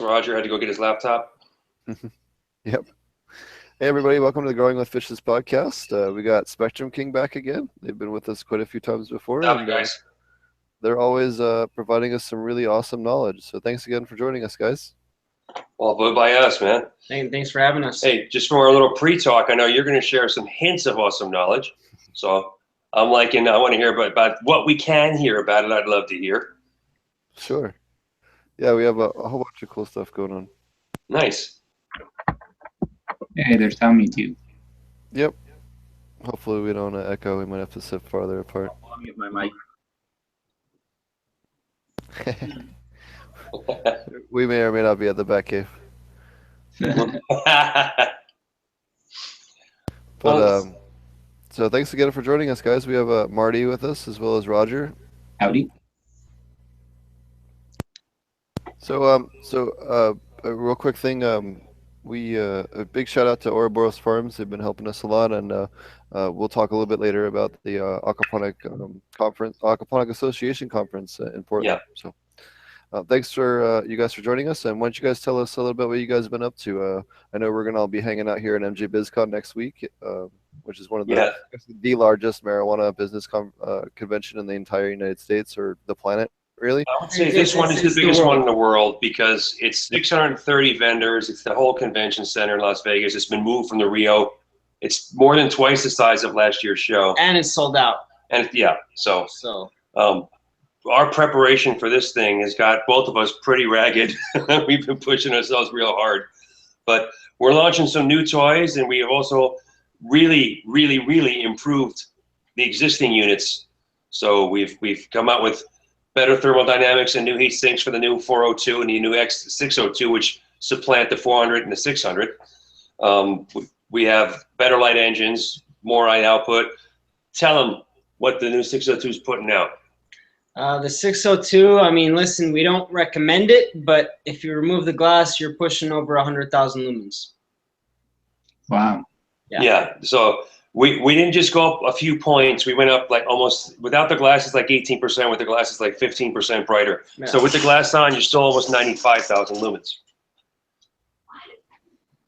Roger had to go get his laptop. Yep. Hey everybody, welcome to the Growing with Fishes podcast. We got Spectrum King back again. They've been with us quite a few times before, Howdy, and guys. they're always providing us some really awesome knowledge. So thanks again for joining us, guys. Well, vote by us, man. Thanks for having us. Hey, just from our little pre-talk, I know you're going to share some hints of awesome knowledge. So I'm liking. I want to hear about what we can hear about it. I'd love to hear. Sure. Yeah, we have a whole bunch of cool stuff going on. Nice. Hey, they're telling me to. Yep. Hopefully we don't echo. We might have to sit farther apart. I'll mute my mic. We may or may not be at the back cave. But so thanks again for joining us, guys. We have Marty with us as well as Roger. Howdy. So a real quick thing. A big shout out to Ouroboros Farms. They've been helping us a lot, and we'll talk a little bit later about the Aquaponic conference, Aquaponic Association conference in Portland. Yeah. So thanks for you guys for joining us. And why don't you guys tell us a little bit what you guys have been up to? I know we're gonna all be hanging out here at MJ BizCon next week, which is one of the largest marijuana business convention in the entire United States or the planet. Really? I would say this one is the biggest one in the world because it's 630 vendors. It's the whole convention center in Las Vegas. It's been moved from the Rio. It's more than twice the size of last year's show. And it's sold out. And yeah, so our preparation for this thing has got both of us pretty ragged. We've been pushing ourselves real hard. But we're launching some new toys, and we have also really, really, really improved the existing units. So we've come out with better thermodynamics and new heat sinks for the new 402 and the new X602, which supplant the 400 and the 600. We have better light engines, more light output. Tell them what the new 602 is putting out. The 602, I mean, listen, we don't recommend it, but if you remove the glass, you're pushing over 100,000 lumens. Wow. Yeah. So we didn't just go up a few points. We went up like almost, without the glasses, like 18%, with the glasses, like 15% brighter. Yeah. So with the glass on, you're still almost 95,000 lumens.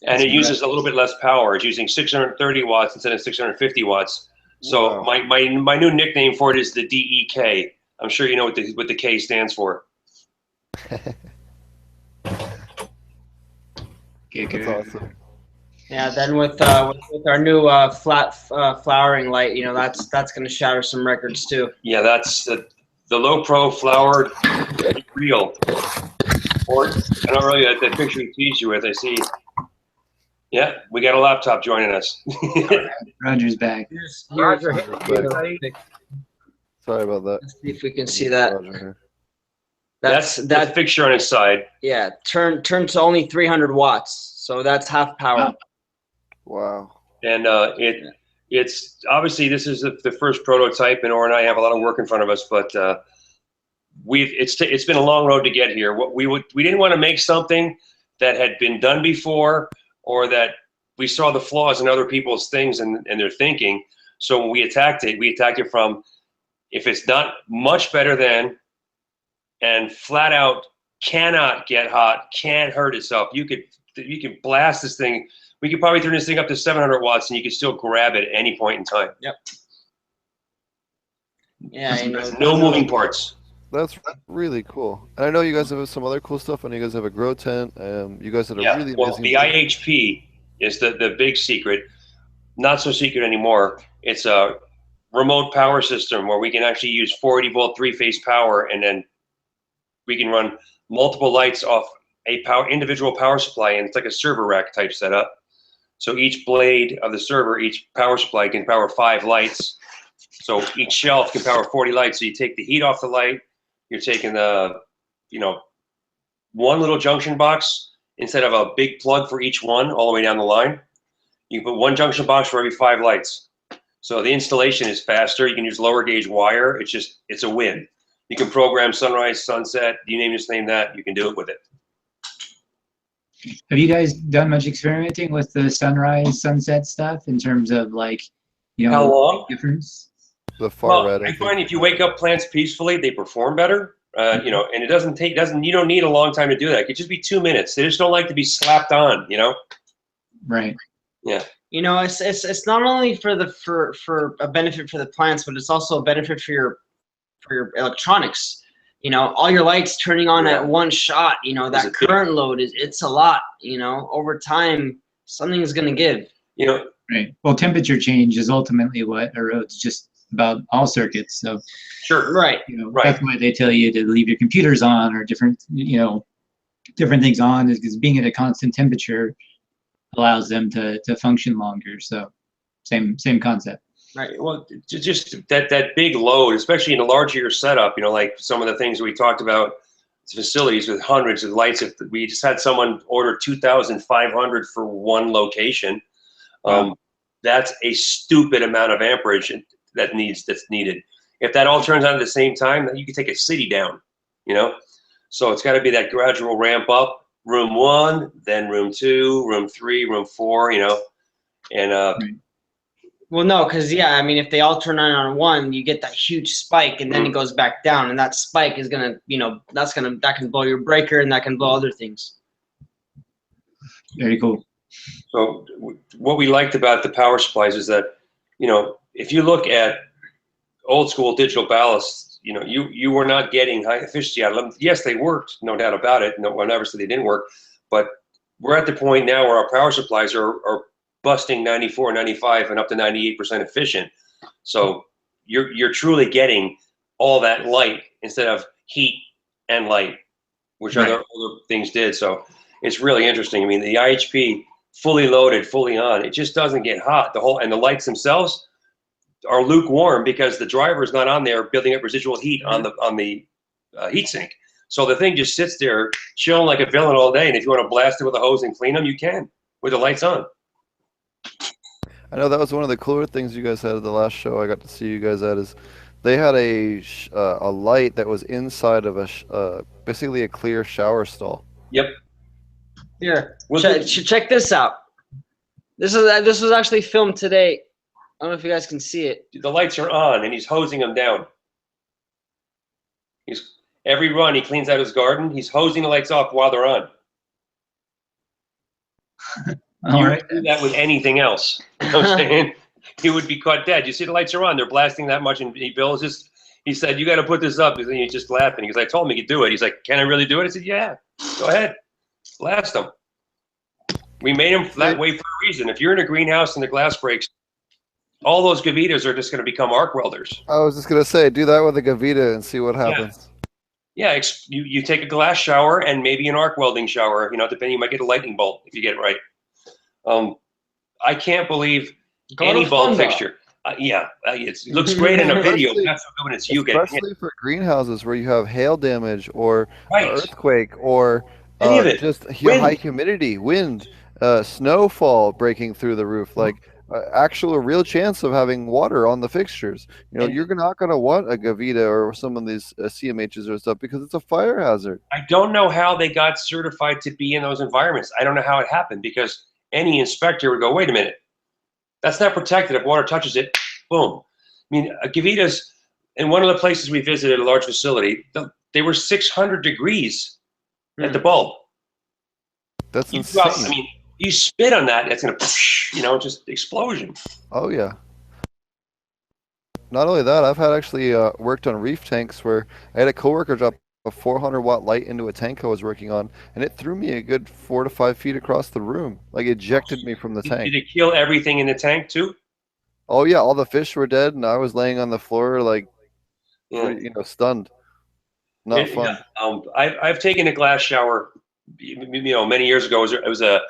And it uses a little bit less power. It's using 630 watts instead of 650 watts. So Wow. my new nickname for it is the DEK. I'm sure you know what the K stands for. That's awesome. Yeah, then with our new flat flowering light, you know, that's going to shatter some records too. Yeah, that's the low pro flowered real. Or I don't really that picture he teased you with. I see. Yeah, we got a laptop joining us. Roger's back. Here's Sorry about that. Let's see if we can see that. That's that picture on his side. Yeah, turn to only 300 watts, so that's half power. Wow. And it's obviously this is the first prototype, and Or and I have a lot of work in front of us, but it's been a long road to get here. We didn't want to make something that had been done before, or that we saw the flaws in other people's things and their thinking. So when we attacked it from, if it's not much better than, and flat out cannot get hot, can't hurt itself. You could blast this thing. We could probably turn this thing up to 700 watts, and you could still grab it at any point in time. Yep. Yeah, you know, No moving parts. That's really cool. And I know you guys have some other cool stuff, and you guys have a grow tent. You guys had a really amazing. The IHP is the big secret. Not so secret anymore. It's a remote power system where we can actually use 480 volt 3-phase power, and then we can run multiple lights off a individual power supply, and it's like a server rack type setup. So each blade of the server, each power supply can power 5 lights. So each shelf can power 40 lights. So you take the heat off the light. You're taking the, one little junction box instead of a big plug for each one all the way down the line. You can put one junction box for every 5 lights. So the installation is faster. You can use lower gauge wire. It's a win. You can program sunrise, sunset. You name that. You can do it with it. Have you guys done much experimenting with the sunrise, sunset stuff in terms of how long? Difference? The far red. I find if you wake up plants peacefully, they perform better. You know, and it you don't need a long time to do that. It could just be 2 minutes. They just don't like to be slapped on, you know? Right. Yeah. You know, it's not only for a benefit for the plants, but it's also a benefit for your electronics. You know, all your lights turning on at one shot, you know, that current load it's a lot, you know. Over time, something's gonna give. You know, right. Well, temperature change is ultimately what erodes just about all circuits. So sure. Right. you know, Right. that's why they tell you to leave your computers on or different, you know, different things on, is because being at a constant temperature allows them to function longer. So same concept. Right. Well, just that big load, especially in a larger setup, you know, like some of the things we talked about, facilities with hundreds of lights. If we just had someone order 2,500 for one location, that's a stupid amount of amperage that's needed. If that all turns on at the same time, then you could take a city down, you know? So it's got to be that gradual ramp up, room 1, then room 2, room 3, room 4, you know? And, Right. Well, no, because yeah, I mean, if they all turn on one, you get that huge spike, and then it goes back down, and that spike is gonna, you know, that can blow your breaker, and that can blow other things. Very cool. So what we liked about the power supplies is that, you know, if you look at old school digital ballasts, you know, you were not getting high efficiency out of them. Yes, they worked, no doubt about it. No one ever said they didn't work, but we're at the point now where our power supplies are busting 94, 95, and up to 98% efficient. So you're truly getting all that light instead of heat and light, which other things did. So it's really interesting. I mean, the IHP fully loaded, fully on, it just doesn't get hot. And the lights themselves are lukewarm because the driver is not on there building up residual heat on the heat sink. So the thing just sits there chilling like a villain all day. And if you want to blast it with a hose and clean them, you can with the lights on. I know that was one of the cooler things you guys had at the last show I got to see you guys at, is they had a light that was inside of basically a clear shower stall. Yep. Here, check this out. This was actually filmed today. I don't know if you guys can see it. The lights are on, and he's hosing them down. Every run he cleans out his garden, he's hosing the lights off while they're on. All right. Do that with anything else. You know what I'm saying? He would be caught dead. You see the lights are on, they're blasting that much, and he said, you got to put this up. And he's just laughing because I told him he could do it. He's like, can I really do it? I said, yeah, go ahead. Blast them. We made them that way for a reason. If you're in a greenhouse and the glass breaks, all those gavitas are just going to become arc welders. I was just going to say, do that with a gavita and see what happens. Yeah, you take a glass shower and maybe an arc welding shower, you know, depending, you might get a lightning bolt if you get it right. I can't believe any bulb fixture. It looks great in a video. Not so good when it's you getting hit. Especially for greenhouses where you have hail damage or earthquake or any of it. Just high humidity, wind, snowfall breaking through the roof, like actual real chance of having water on the fixtures. You know, you're not going to want a Gavita or some of these CMHs or stuff because it's a fire hazard. I don't know how they got certified to be in those environments. I don't know how it happened, because any inspector would go, wait a minute, that's not protected. If water touches it, boom. I mean, Gavitas, in one of the places we visited, a large facility, they were 600 degrees at the bulb. That's insane. I mean, you spit on that, it's going to, you know, just explosion. Oh, yeah. Not only that, I've had actually worked on reef tanks where I had a coworker drop a 400-watt light into a tank I was working on, and it threw me a good 4 to 5 feet across the room. Like, ejected me from the tank. Did it kill everything in the tank, too? Oh, yeah. All the fish were dead, and I was laying on the floor, like, you know, stunned. Not fun. I've taken a glass shower, you know, many years ago. It was a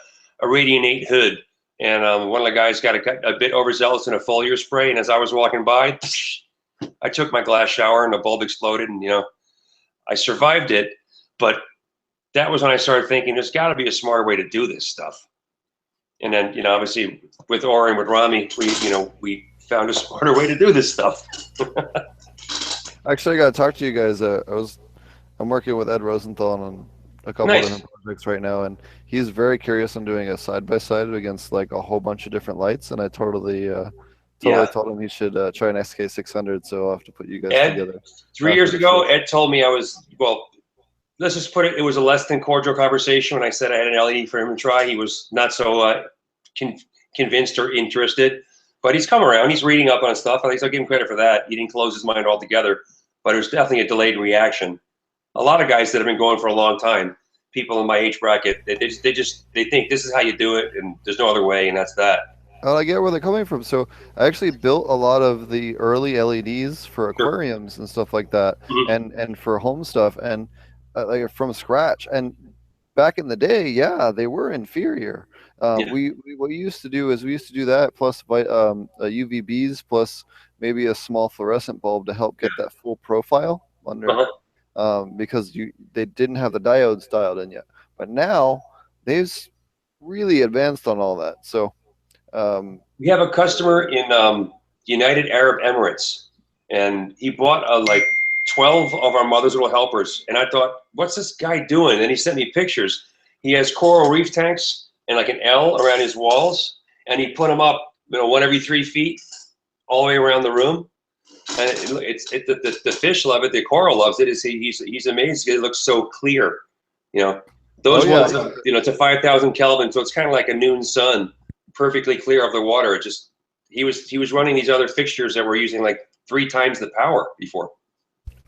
Radiant 8 hood, and one of the guys got a bit overzealous in a foliar spray, and as I was walking by, I took my glass shower, and the bulb exploded, and, you know, I survived it. But that was when I started thinking, there's got to be a smarter way to do this stuff. And then, you know, obviously with Ori and with Rami, we found a smarter way to do this stuff. Actually, I got to talk to you guys. I'm working with Ed Rosenthal on a couple of different projects right now, and he's very curious on doing a side-by-side against like a whole bunch of different lights, and I totally totally told him he should try an XK600. So I'll have to put you guys together. 3 years ago, Ed told me let's just put it. It was a less than cordial conversation when I said I had an LED for him to try. He was not so convinced or interested, but he's come around. He's reading up on stuff. At least I'll give him credit for that. He didn't close his mind altogether, but it was definitely a delayed reaction. A lot of guys that have been going for a long time, people in my age bracket, they think this is how you do it, and there's no other way, and that's that. Oh, I get where they're coming from. So I actually built a lot of the early LEDs for aquariums and stuff like that, and for home stuff, and like from scratch. And back in the day, yeah, they were inferior. What we used to do is we used to do that plus UVBs plus maybe a small fluorescent bulb to help get that full profile under, because they didn't have the diodes dialed in yet. But now they've really advanced on all that. So. We have a customer in United Arab Emirates, and he bought 12 of our Mother's Little Helpers, and I thought, what's this guy doing? And he sent me pictures. He has coral reef tanks and like an L around his walls, and he put them up, one every 3 feet, all the way around the room. And the fish love it, the coral loves it. He's amazed. It looks so clear, Those ones, it's a 5,000 Kelvin, so it's kind of like a noon sun. Perfectly clear of the water. It just he was running these other fixtures that were using like 3 times the power before.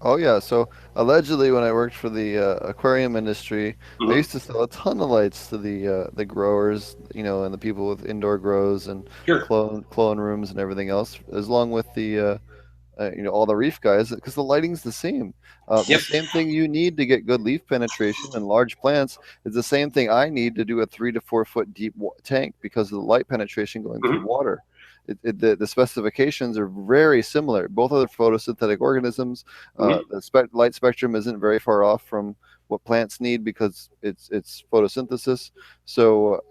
Oh yeah, so allegedly when I worked for the aquarium industry, I used to sell a ton of lights to the growers, and the people with indoor grows and clone rooms and everything else, as long with the all the reef guys, because the lighting's the same. The same thing you need to get good leaf penetration and large plants is the same thing I need to do a 3 to 4 foot deep tank because of the light penetration going through water. The specifications are very similar. Both are photosynthetic organisms. The light spectrum isn't very far off from what plants need because it's photosynthesis. So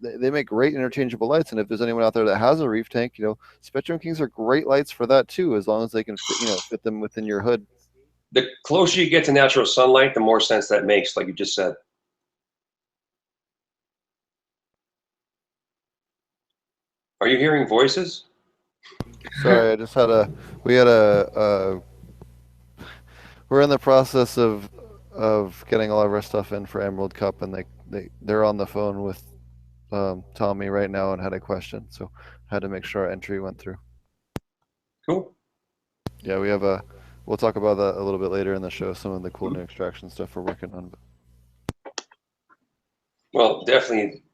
they make great interchangeable lights. And if there's anyone out there that has a reef tank, Spectrum Kings are great lights for that too, as long as they can fit them within your hood. The closer you get to natural sunlight, the more sense that makes, like you just said. Are you hearing voices? Sorry, I just had we're in the process of getting all of our stuff in for Emerald Cup, and they're on the phone with Tommy right now and had a question, so I had to make sure our entry went through. Cool. Yeah, we'll talk about that a little bit later in the show, some of the cool new extraction stuff we're working on. Well, definitely,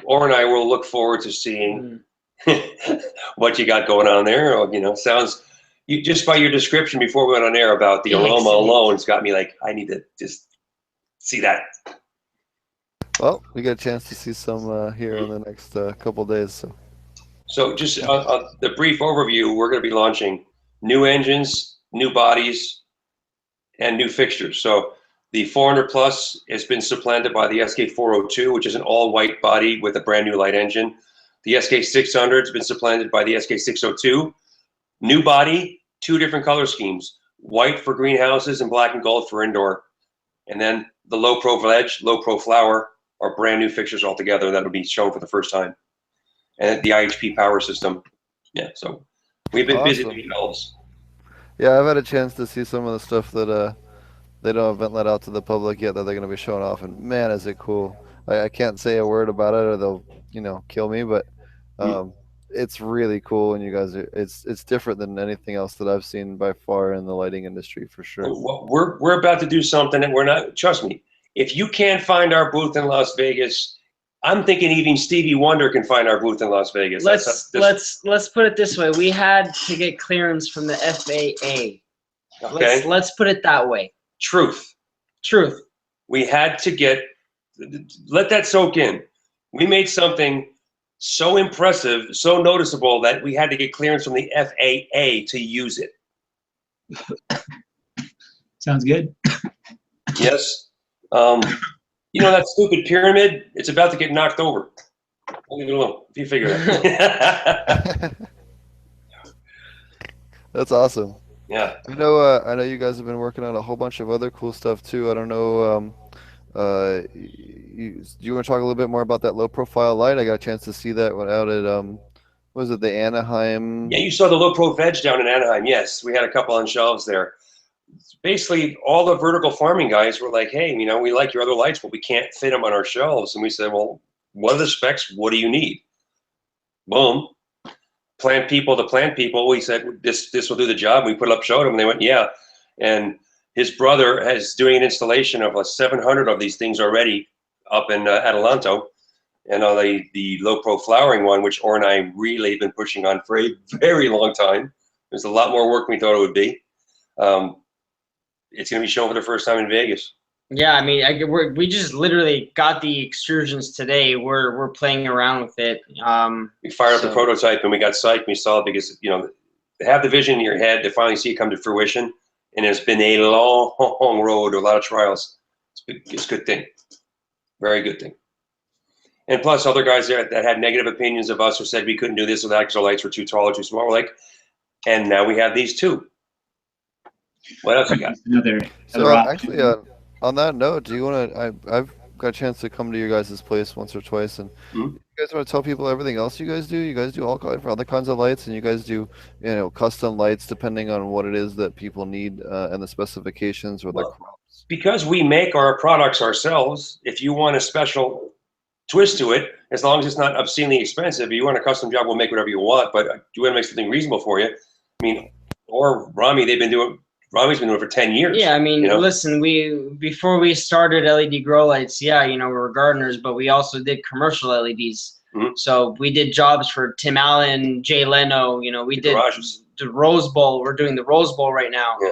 Or and I will look forward to seeing what you got going on there. Sounds, just by your description before we went on air about the aroma alone, it's got me like, I need to just see that. Well, we got a chance to see some here in the next couple days. So just the brief overview, we're going to be launching new engines, new bodies, and new fixtures. So the 400 Plus has been supplanted by the SK402, which is an all-white body with a brand new light engine. The SK600 has been supplanted by the SK602. New body, 2 different color schemes, white for greenhouses and black and gold for indoor. And then the low pro veg, low pro flower are brand new fixtures altogether that will be shown for the first time. And the IHP power system. Yeah, so we've been busy with those. Yeah, I've had a chance to see some of the stuff that they haven't let out to the public yet that they're going to be showing off, and man, is it cool. I can't say a word about it or they'll kill me, but it's really cool, and you guys it's different than anything else that I've seen by far in the lighting industry for sure. Well, we're about to do something that we're not, trust me, if you can't find our booth in Las Vegas, I'm thinking even Stevie Wonder can find our booth in Las Vegas. Let's put it this way. We had to get clearance from the FAA. Okay. Let's put it that way. Truth. We had to let that soak in. We made something so impressive, so noticeable that we had to get clearance from the FAA to use it. Sounds good. Yes. That stupid pyramid, it's about to get knocked over. I'll leave it alone. If you figure it out. That's awesome. Yeah. I know you guys have been working on a whole bunch of other cool stuff too. I don't know. Do you want to talk a little bit more about that low profile light? I got a chance to see that one out at Was it the Anaheim? Yeah, you saw the low pro veg down in Anaheim. Yes, we had a couple on shelves there. Basically, all the vertical farming guys were like, hey, you know, we like your other lights, but we can't fit them on our shelves. And we said, well, what are the specs? What do you need? Boom. Plant people to plant people. We said, this will do the job. We put it up, showed them, and they went, yeah. And his brother is doing an installation of 700 of these things already up in Adelanto. And on the low pro flowering one, which Or and I really have been pushing on for a very long time. There's a lot more work than we thought it would be. It's going to be shown for the first time in Vegas. Yeah, I mean, we just literally got the extrusions today. We're playing around with it. We fired up the prototype and we got psyched. We saw it because, you know, to have the vision in your head, to finally see it come to fruition, and it's been a long road, a lot of trials. It's a good thing, very good thing. And plus, other guys there that had negative opinions of us or said we couldn't do this or that because our lights were too tall or too small. We're like, and now we have these too. What else you got? So actually, on that note, do you want to? I've got a chance to come to your guys' place once or twice, and you guys want to tell people everything else you guys do? You guys do all other kinds of lights, and you guys do, you know, custom lights depending on what it is that people need and the specifications or the crops. Because we make our products ourselves, if you want a special twist to it, as long as it's not obscenely expensive, if you want a custom job, we'll make whatever you want, but you want to make something reasonable for you. I mean, or Rami's been doing it for 10 years. Yeah, I mean, you know? Listen, before we started LED grow lights, yeah, you know, we were gardeners, but we also did commercial LEDs. So we did jobs for Tim Allen, Jay Leno, you know, we did the Rose Bowl. We're doing the Rose Bowl right now. Yeah.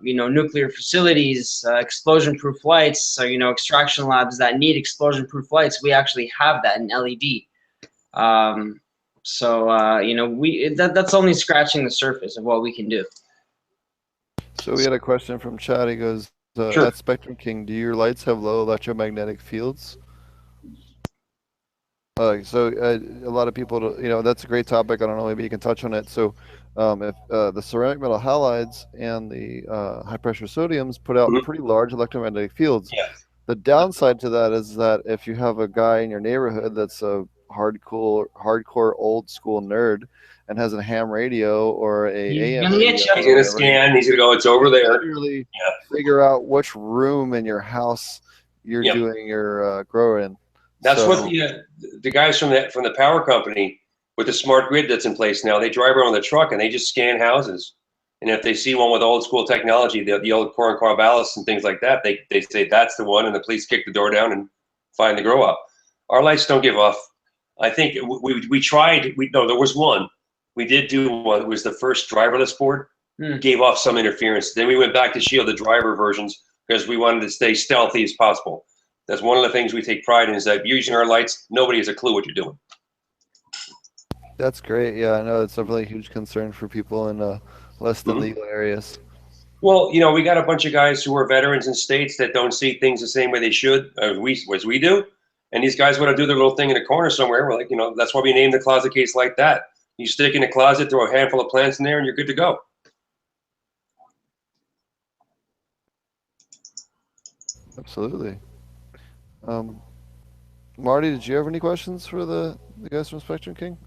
You know, nuclear facilities, explosion-proof lights. So, you know, extraction labs that need explosion-proof lights, we actually have that in LED. You know, that's only scratching the surface of what we can do. So we had a question from Chad. He goes, sure. At Spectrum King, do your lights have low electromagnetic fields? A lot of people, you know, that's a great topic. I don't know, maybe you can touch on it. So if the ceramic metal halides and the high pressure sodiums put out pretty large electromagnetic fields. Yeah. The downside to that is that if you have a guy in your neighborhood that's a hardcore old school nerd and has a ham radio or a AM radio, he's gonna scan, he's gonna go, it's over there. Literally figure out which room in your house you're doing your grow in. That's what the guys from the power company with the smart grid that's in place now, they drive around with a truck and they just scan houses. And if they see one with old school technology, the old core and car ballast and things like that, they say that's the one, and the police kick the door down and find the grow up. Our lights don't give off. I think we tried. No, there was one. We did do one. It was the first driverless board. Gave off some interference. Then we went back to shield the driver versions because we wanted to stay stealthy as possible. That's one of the things we take pride in, is that using our lights, nobody has a clue what you're doing. That's great. Yeah, I know it's a really huge concern for people in less than legal areas. Well, you know, we got a bunch of guys who are veterans in states that don't see things the same way they should, as we do. And these guys want to do their little thing in a corner somewhere. We're like, you know, that's why we named the closet case like that. You stick in a closet, throw a handful of plants in there, and you're good to go. Absolutely. Marty, did you have any questions for the guys from Spectrum King?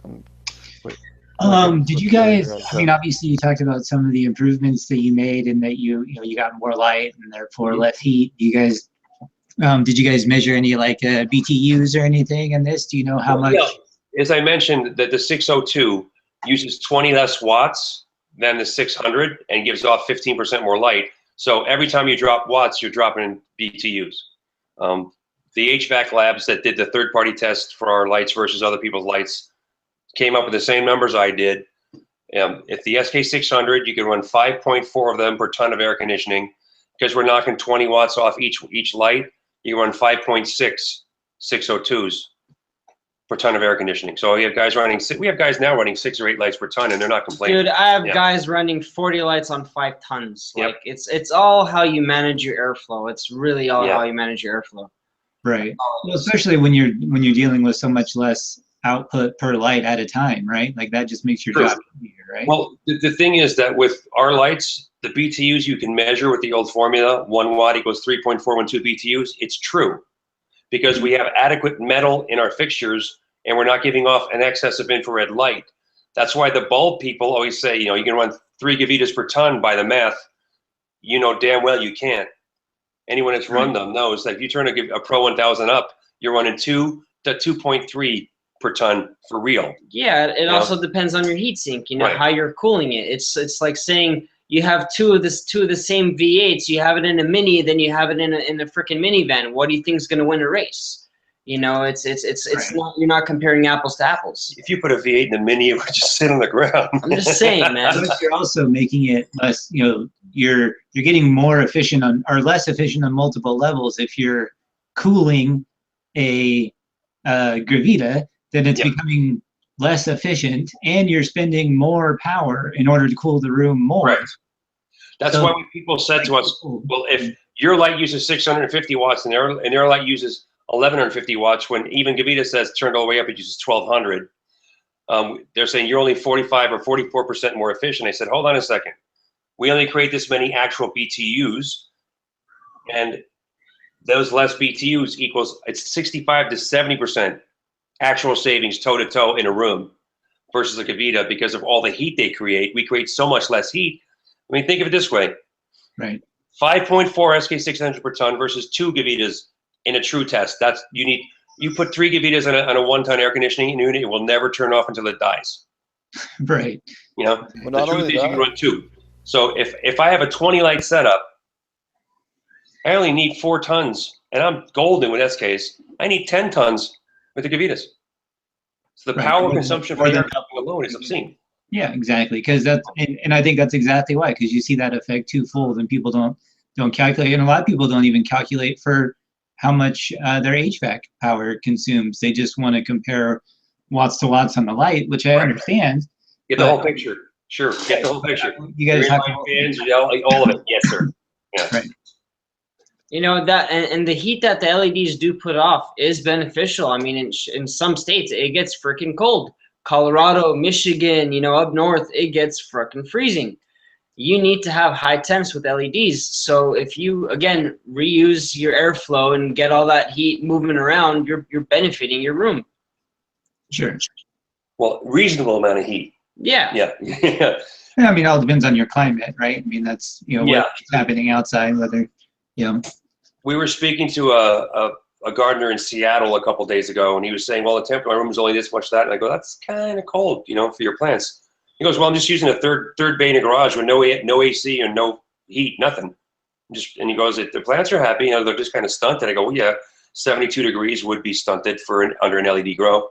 Did you guys, I mean, obviously you talked about some of the improvements that you made and that you got more light and therefore less heat. You guys, did you guys measure any like BTUs or anything in this? Do you know how much? Yeah. As I mentioned, that the 602 uses 20 less watts than the 600 and gives off 15% more light. So every time you drop watts, you're dropping in BTUs. The HVAC labs that did the third-party test for our lights versus other people's lights came up with the same numbers I did. If the SK600, you can run 5.4 of them per ton of air conditioning. Because we're knocking 20 watts off each light, you can run 5.6 602s per ton of air conditioning. So we have guys now running 6 or 8 lights per ton, and they're not complaining. Dude, I have guys running 40 lights on 5 tons. Like it's all how you manage your airflow. It's really all how you manage your airflow. Right. Well, especially when you're dealing with so much less output per light at a time, right? Like that just makes your job easier, right? Well, the thing is that with our lights, the BTUs you can measure with the old formula, 1 watt equals 3.412 BTUs. It's true because we have adequate metal in our fixtures and we're not giving off an excess of infrared light. That's why the bulb people always say, you can run 3 gavitas per ton by the math. You know damn well you can't. Anyone that's run them knows that if you turn a Pro 1000 up, you're running 2 to 2.3 per ton for real. Yeah, it also depends on your heat sink, how you're cooling it. It's like saying you have two of the same V8s, you have it in a Mini, then you have it in a freaking minivan. What do you think is going to win a race? It's not, you're not comparing apples to apples. If you put a V8 in a Mini, it would just sit on the ground. I'm just saying, man. But you're also making it less, you're getting more efficient or less efficient on multiple levels. If you're cooling a Gravita, then it's becoming less efficient, and you're spending more power in order to cool the room more. Right. That's why when people said to us, well, if your light uses 650 watts and their light uses 1150 watts, when even Gavita says turned all the way up, it uses 1200. They're saying you're only 45 or 44% more efficient. I said, hold on a second. We only create this many actual BTUs, and those less BTUs equals, it's 65 to 70% actual savings toe to toe in a room versus a Gavita because of all the heat they create. We create so much less heat. I mean, think of it this way. Right. 5.4 SK600 per ton versus 2 Gavitas in a true test. That's you put 3 Gavitas on a 1-ton air conditioning unit, it will never turn off until it dies. Right. Well, the truth is you can run 2. So if I have a 20 light setup, I only need 4 tons, and I'm golden with SKs. I need 10 tons with the Gavitas. So the power consumption for air alone is obscene. Yeah, exactly. Because and I think that's exactly why. Because you see that effect twofold, and people don't calculate, and a lot of people don't even calculate for how much their HVAC power consumes. They just want to compare watts to watts on the light, which I understand. Get the whole picture. Sure, get the whole picture. You guys have fans, all of it. Yes, sir. Yeah. Right. That and the heat that the LEDs do put off is beneficial. I mean, in some states, it gets freaking cold. Colorado, Michigan, up north, it gets freaking freezing. You need to have high temps with LEDs. So if you, again, reuse your airflow and get all that heat moving around, you're benefiting your room. Sure. Well, reasonable amount of heat. Yeah. Yeah. I mean, it all depends on your climate, right? I mean, that's, what's happening outside, whether, We were speaking to a gardener in Seattle a couple days ago, and he was saying, well, the temperature of my room is only this much, that. And I go, that's kind of cold, for your plants. He goes, well, I'm just using a third bay in a garage with no AC and no heat, nothing. And he goes, the plants are happy, they're just kind of stunted. I go, well, yeah, 72 degrees would be stunted for under an LED grow.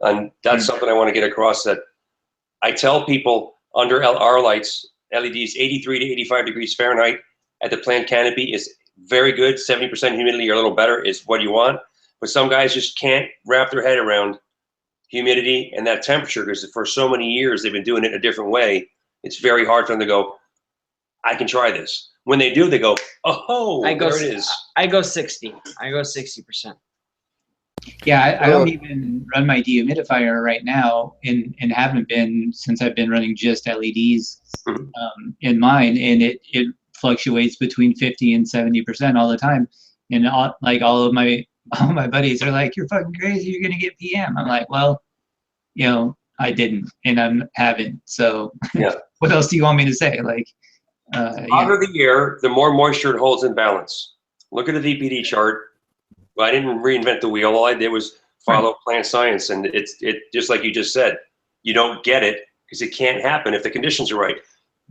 And that's something I want to get across, that I tell people under our lights, LEDs 83 to 85 degrees Fahrenheit at the plant canopy is very good. 70% humidity or a little better is what you want. But some guys just can't wrap their head around humidity and that temperature, because for so many years they've been doing it a different way. It's very hard for them to go, I can try this. When they do, they go, oh, there it is. I go 60. I go 60%. Yeah, I don't even run my dehumidifier right now, and haven't been since I've been running just LEDs in mine, and it fluctuates between 50 and 70% all the time. And all of my buddies are like, you're fucking crazy, you're gonna get PM. I'm like, well, I didn't, and I haven't. So what else do you want me to say? Hotter the air, the more moisture it holds in balance. Look at the VPD chart. Well, I didn't reinvent the wheel. All I did was follow plant science, and it just like you just said, you don't get it because it can't happen if the conditions are right.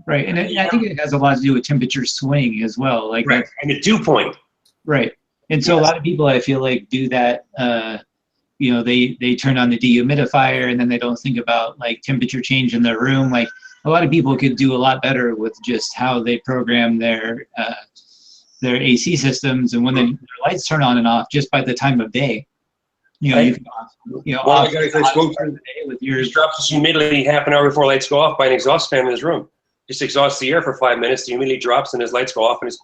Right, and I think it has a lot to do with temperature swing as well. And the dew point. Right, and so a lot of people, I feel like, do that. They turn on the dehumidifier, and then they don't think about temperature change in their room. Like, a lot of people could do a lot better with just how they program their AC systems, and when their lights turn on and off just by the time of day. You can off the day with your. Just drops the humidity half an hour before lights go off by an exhaust fan in his room. Just exhausts the air for 5 minutes, the humidity drops, and his lights go off, and it's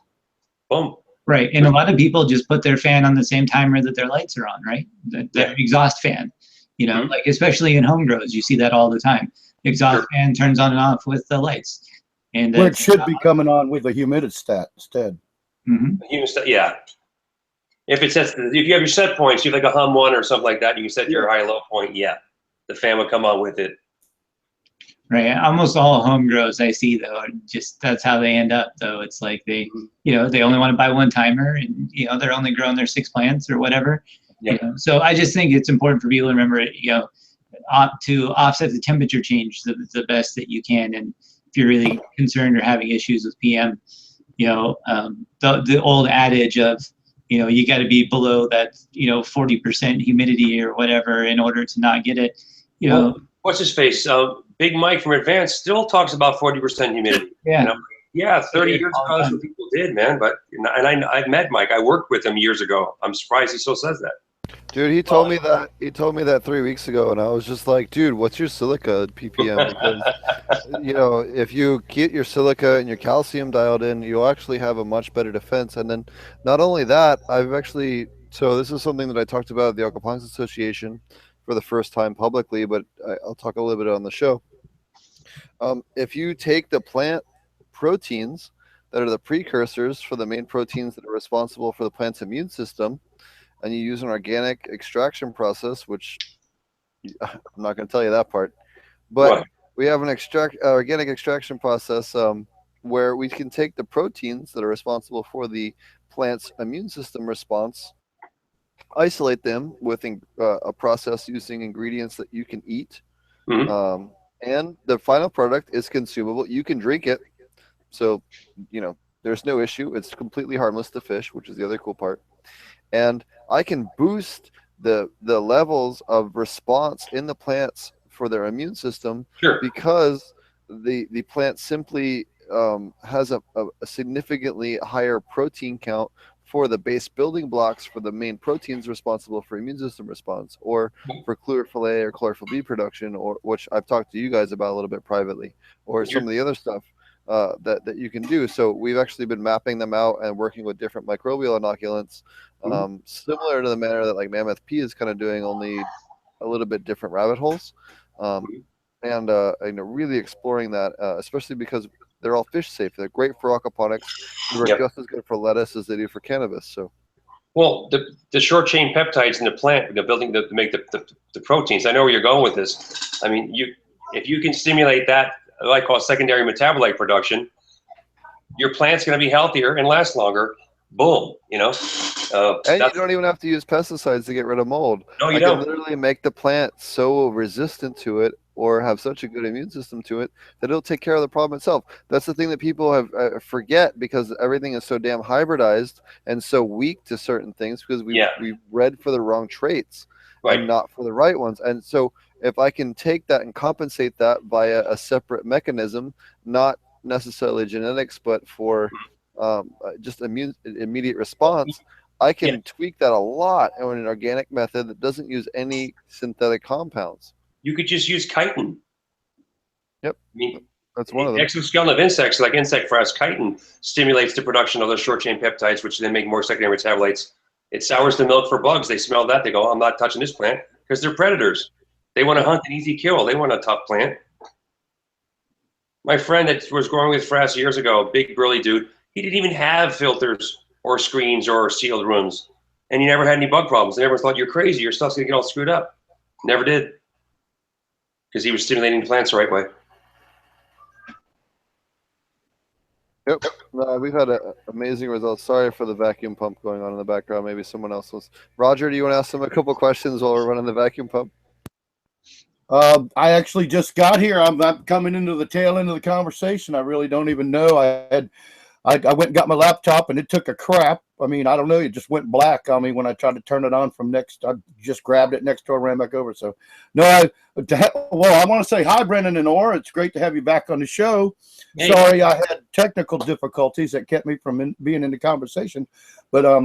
boom. Right, and a lot of people just put their fan on the same timer that their lights are on, right? The exhaust fan, especially in home grows, you see that all the time. The exhaust fan turns on and off with the lights, and it should be coming on with a humidistat instead. Yeah. If it sets, if you have your set points, you have like a hum 1 or something like that, you can set your high-low point. Yeah, the fan will come on with it. Right. Almost all home grows I see though, just that's how they end up though. It's like they, you know, they only want to buy one timer, and you know they're only growing their 6 plants or whatever. Yeah. You know? So I just think it's important for people to remember, you know, to offset the temperature change the best that you can. And if you're really concerned or having issues with PM, you know, the old adage of, you know, you got to be below that, you know, 40% humidity or whatever in order to not get it. You know, what's his face? Big Mike from Advanced still talks about 40% humidity. Yeah. You know? Yeah, 30 years ago, that's what people did, man. But I've met Mike. I worked with him years ago. I'm surprised he still says that. Dude, he told me that. He told me that 3 weeks ago, and I was just like, dude, what's your silica ppm? Because you know, if you get your silica and your calcium dialed in, you'll actually have a much better defense. And then, not only that, so this is something that I talked about at the Aquaponics Association for the first time publicly, but I'll talk a little bit on the show. If you take the plant proteins that are the precursors for the main proteins that are responsible for the plant's immune system, and you use an organic extraction process, which I'm not going to tell you that part, but we have an organic extraction process where we can take the proteins that are responsible for the plant's immune system response, isolate them with a process using ingredients that you can eat, and the final product is consumable. You can drink it, so you know there's no issue. It's completely harmless to fish, which is the other cool part. And I can boost the levels of response in the plants for their immune system because the plant simply has a significantly higher protein count for the base building blocks for the main proteins responsible for immune system response, or for chlorophyll A or chlorophyll B production, or which I've talked to you guys about a little bit privately, or some of the other stuff that you can do. So we've actually been mapping them out and working with different microbial inoculants, similar to the manner that like Mammoth P is kind of doing, only a little bit different rabbit holes, and you know, really exploring that, especially because they're all fish safe. They're great for aquaponics. They work just as good for lettuce as they do for cannabis. So, well, the short chain peptides in the plant, the building to make the proteins. I know where you're going with this. I mean, if you can stimulate that, what I call secondary metabolite production, your plant's going to be healthier and last longer. Boom, you know. And you don't even have to use pesticides to get rid of mold. No, you don't. Can literally make the plant so resistant to it, or have such a good immune system to it, that it'll take care of the problem itself. That's the thing that people have forget, because everything is so damn hybridized and so weak to certain things, because we've bred for the wrong traits and not for the right ones. And so if I can take that and compensate that via a separate mechanism, not necessarily genetics, but for just immediate response, I can tweak that a lot in an organic method that doesn't use any synthetic compounds. You could just use chitin. Yep. I mean, that's one of them. Exoskeleton of insects, like insect frass, chitin stimulates the production of those short chain peptides, which then make more secondary metabolites. It sours the milk for bugs. They smell that. They go, I'm not touching this plant, because they're predators. They want to hunt an easy kill. They want a tough plant. My friend that was growing with frass years ago, big burly dude, he didn't even have filters or screens or sealed rooms, and he never had any bug problems. And everyone thought, you're crazy. Your stuff's going to get all screwed up. Never did, because he was stimulating the plants the right way. Yep. No, we've had amazing results. Sorry for the vacuum pump going on in the background. Maybe someone else was. Roger, do you want to ask them a couple questions while we're running the vacuum pump? I actually just got here. I'm coming into the tail end of the conversation. I really don't even know. I went and got my laptop, and it took a crap. I mean, I don't know. It just went black on me when I tried to turn it on from next. I just grabbed it next door, ran back over. So, no, I want to say hi, Brennan and Orr. It's great to have you back on the show. Hey. Sorry, I had technical difficulties that kept me from being in the conversation. But I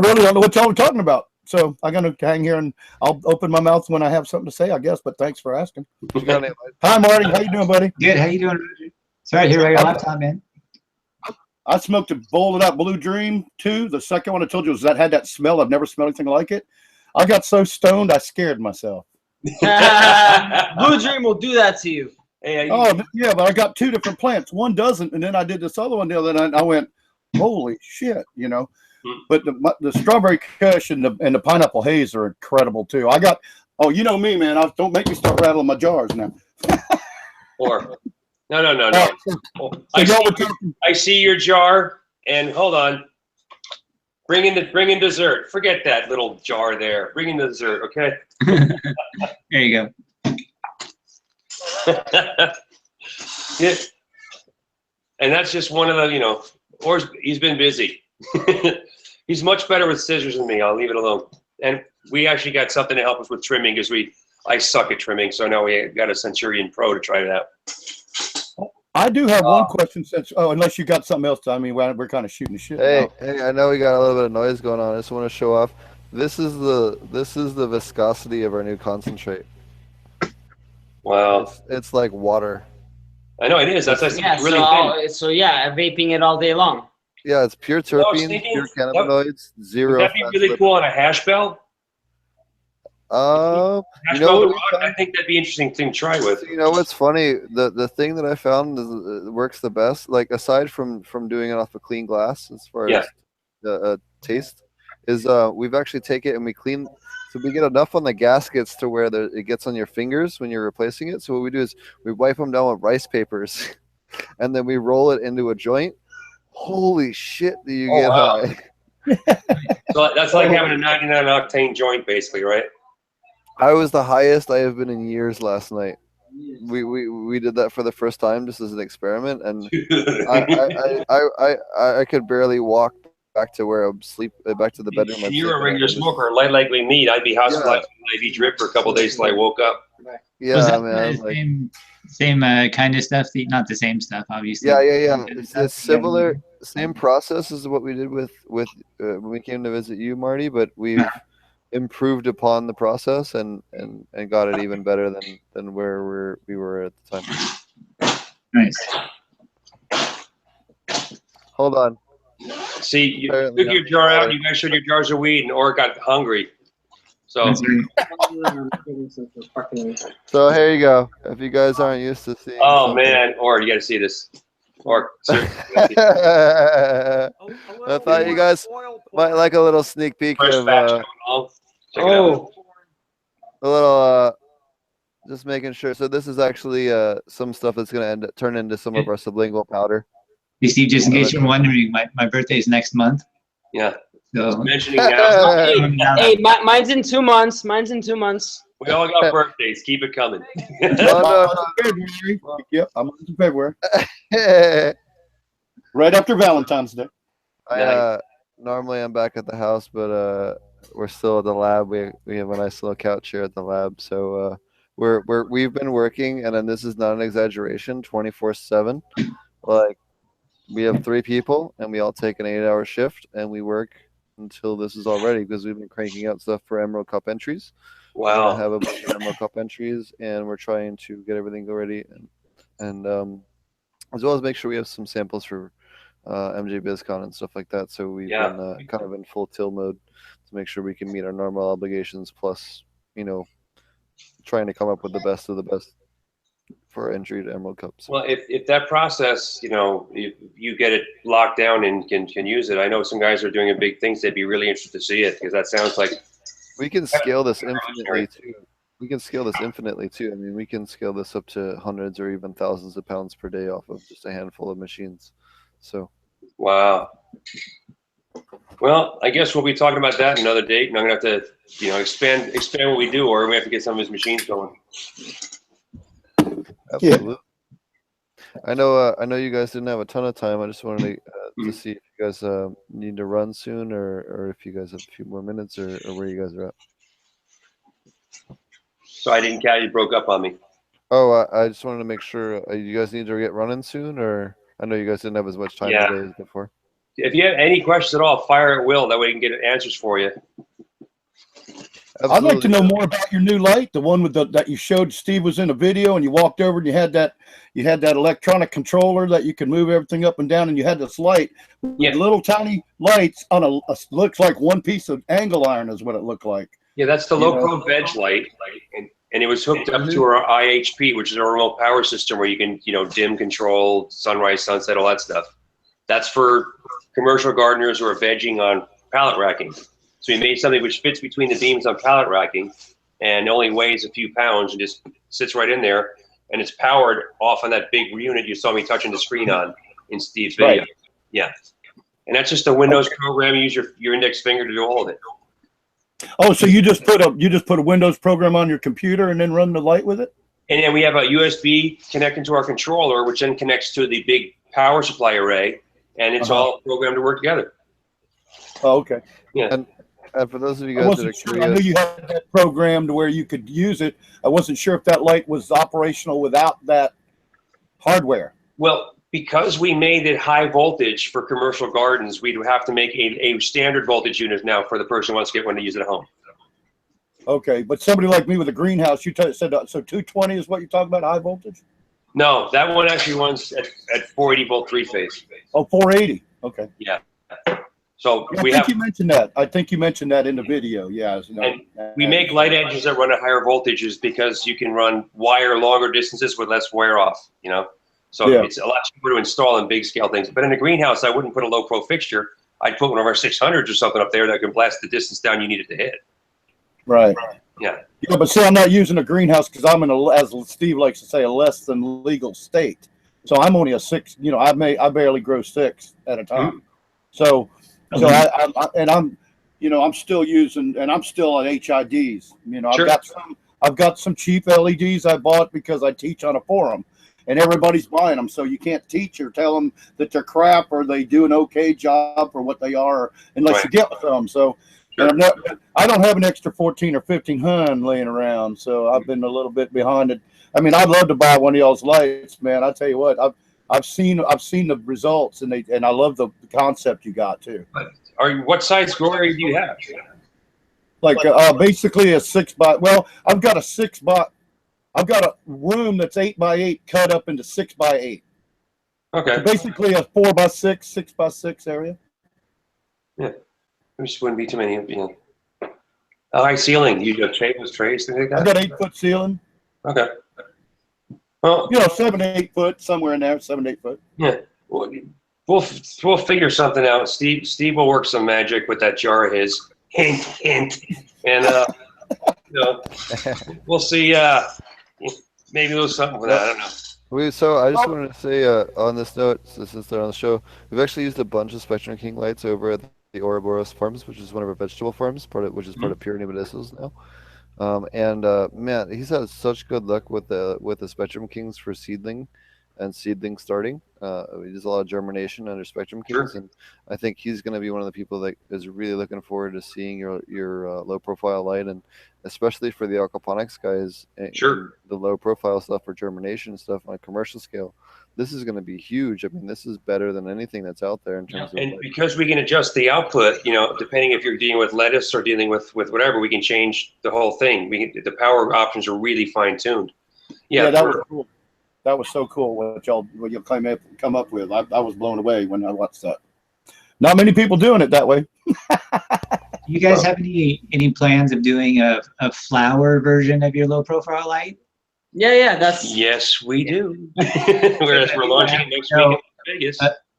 really don't know what y'all are talking about. So I'm going to hang here, and I'll open my mouth when I have something to say, I guess. But thanks for asking. Hi, Marty. How you doing, buddy? Good. How you doing, Roger? Sorry to hear about your laptop, man. I smoked a bowled out Blue Dream too. The second one I told you was that had that smell. I've never smelled anything like it. I got so stoned I scared myself. Blue Dream will do that to you. Oh yeah, but I got 2 different plants. One doesn't, and then I did this other one the other night, and I went, holy shit, you know. But the strawberry kush and the pineapple haze are incredible too. I got, oh, you know me, man. Don't make me start rattling my jars now. Or no. Oh, I see your jar, and hold on. Bring in dessert. Forget that little jar there. Bring in the dessert, okay? There you go. Yeah. And that's just one of the, or he's been busy. He's much better with scissors than me. I'll leave it alone. And we actually got something to help us with trimming because I suck at trimming. So now we got a Centurion Pro to try it out. I do have one question unless you got something else to, I mean, we're kind of shooting the shit. Hey, I know we got a little bit of noise going on. I just want to show off. This is the viscosity of our new concentrate. Wow. It's like water. I know it is. That's really thin. So vaping it all day long. Yeah, it's pure terpenes, pure cannabinoids, zero. Would that be really cool on a hash bell? I think that'd be an interesting thing to try with. You know what's funny? The thing that I found works the best, like aside from doing it off of clean glass as far as taste, is we've actually taken it and we clean, so we get enough on the gaskets to where it gets on your fingers when you're replacing it. So what we do is we wipe them down with rice papers and then we roll it into a joint. Holy shit, do you get high. So that's like having a 99 octane joint basically, right? I was the highest I have been in years last night. We did that for the first time just as an experiment, and I could barely walk back to where I'm back to the bedroom. If you're a regular smoker, like me, I'd be hospitalized with an IV drip for a couple of days till I woke up. Yeah, man. Same kind of stuff. Not the same stuff, obviously. Yeah. It's similar, same process as what we did with when we came to visit you, Marty. But we've improved upon the process and got it even better than where we were at the time. Nice. Hold on. See, you took your jar out. You guys showed your jars of weed, and Or got hungry. So. So here you go. If you guys aren't used to seeing. Oh something. Man, Or you got to see this. Or. I thought you guys might like a little sneak peek of. Check it out. A little. Just making sure. So this is actually some stuff that's going to turn into some of our sublingual powder. You see, just in case you're wondering, my birthday is next month. Yeah. So mentioning now. Hey, mine's in 2 months. We all got birthdays. Keep it coming. No. Yep, I'm in February. Right after Valentine's Day. Normally I'm back at the house, but we're still at the lab. We have a nice little couch here at the lab, so we've been working, and then this is not an exaggeration, 24/7. Like, we have 3 people, and we all take an 8-hour shift, and we work until this is all ready because we've been cranking out stuff for Emerald Cup entries. Wow. We have a bunch of Emerald Cup entries, and we're trying to get everything ready, and as well as make sure we have some samples for MJ BizCon and stuff like that. So we've been kind of in full till mode to make sure we can meet our normal obligations, plus, trying to come up with the best of the best for entry to Emerald Cup. So. Well, if that process, if you get it locked down and can use it, I know some guys are doing big things. They'd be really interested to see it because that sounds like we can scale this infinitely too. I mean, we can scale this up to hundreds or even thousands of pounds per day off of just a handful of machines. So. Wow. Well, I guess we'll be talking about that another date, and I'm gonna have to, expand what we do, or we have to get some of his machines going. Absolutely. I know you guys didn't have a ton of time. I just wanted to see if you guys need to run soon, or if you guys have a few more minutes, or where you guys are at. So I didn't catch you. Broke up on me. Oh, I just wanted to make sure you guys need to get running soon, or I know you guys didn't have as much time today as before. If you have any questions at all, fire at will. That way we can get answers for you. Absolutely. I'd like to know more about your new light, the one with that you showed. Steve was in a video, and you walked over and you had that electronic controller that you can move everything up and down, and you had this light with little tiny lights on a looks like one piece of angle iron is what it looked like. Yeah, that's the low pro veg light, and it was hooked up to our IHP, which is our remote power system where you can dim control, sunrise, sunset, all that stuff. That's for commercial gardeners who are vegging on pallet racking. So we made something which fits between the beams on pallet racking and only weighs a few pounds and just sits right in there. And it's powered off on that big unit you saw me touching the screen on in Steve's video. Right. Yeah. And that's just a Windows program. You use your index finger to do all of it. Oh, so you just put a Windows program on your computer and then run the light with it? And then we have a USB connecting to our controller, which then connects to the big power supply array, and it's all programmed to work together. Oh, okay. Yeah. And for those of you I guys that are wasn't sure. curious, I knew you had that programmed where you could use it. I wasn't sure if that light was operational without that hardware. Well, because we made it high voltage for commercial gardens, we'd have to make a standard voltage unit now for the person who wants to get one to use at home. Okay, but somebody like me with a greenhouse, you said so 220 is what you're talking about, high voltage? No, that one actually runs at 480 volt three phase. Oh, 480. Okay. Yeah. So Yeah, we I think have. you mentioned that. I think you mentioned that in the video. Yeah. And we make light edges that run at higher voltages because you can run wire longer distances with less wear off, you know? So Yeah. it's a lot cheaper to install in big scale things. But in a greenhouse, I wouldn't put a low pro fixture. I'd put one of our 600s or something up there that can blast the distance down you need it to hit. Right. Yeah. Yeah, but see, I'm not using a greenhouse because I'm in a, as Steve likes to say, a less than legal state. So I'm only a 6. You know, I barely grow 6 at a time. So I'm, you know, I'm still using, and I'm still on HIDs. You know, Sure. I've got some cheap LEDs I bought because I teach on a forum, and everybody's buying them. So you can't teach or tell them that they're crap or they do an okay job for what they are unless Right. you get with them. So. Sure. And I don't have an extra 14 or 1500 laying around, so I've been a little bit behind it. I mean, I'd love to buy one of y'all's lights, man. I tell you what, I've seen the results, and I love the concept you got too. What size grow area do you have? Like basically a 6 by. Well, I've got a room that's 8 by 8 cut up into 6 by 8. Okay. So basically a 4 by 6, 6 by 6 area. Yeah. There just wouldn't be too many. You know. A high ceiling. You have trays, things like I've that? got 8-foot ceiling. Okay. Well, You know, 7 to 8 foot, somewhere in there, 7 to 8 foot. yeah. We'll figure something out. Steve will work some magic with that jar of his. Hint, hint. And you know, we'll see. Maybe there's something with that. I don't know. So I just wanted to say on this note, since they're on the show, we've actually used a bunch of Spectrum King lights over at the Ouroboros Farms, which is one of our vegetable farms, which is part of Purity Medicinals now. Man, he's had such good luck with the Spectrum Kings for seedling starting. He does a lot of germination under Spectrum Kings, and I think he's going to be one of the people that is really looking forward to seeing your low profile light, and especially for the aquaponics guys, and the low profile stuff for germination stuff on a commercial scale. This is going to be huge. I mean, this is better than anything that's out there in terms of. And because we can adjust the output, you know, depending if you're dealing with lettuce or dealing with whatever, we can change the whole thing. The power options are really fine tuned. Yeah, that was cool. That was so cool what y'all come up with. I was blown away when I watched that. Not many people doing it that way. You guys have any plans of doing a flower version of your low profile light? Yeah, that's. Yes, we do. Whereas we're launching it next week in Vegas.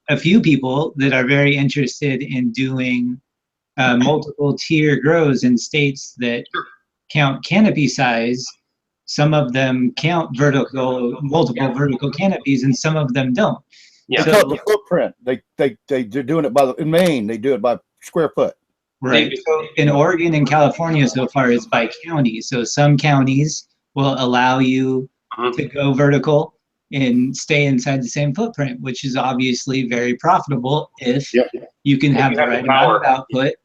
A few people that are very interested in doing multiple tier grows in states that count canopy size. Some of them count multiple vertical canopies, and some of them don't. Yeah. They cut the footprint. They're doing it in Maine. They do it by square foot. Right. So in Oregon and California, so far, it's by county. So some counties will allow you to go vertical and stay inside the same footprint, which is obviously very profitable if you can have the right amount of output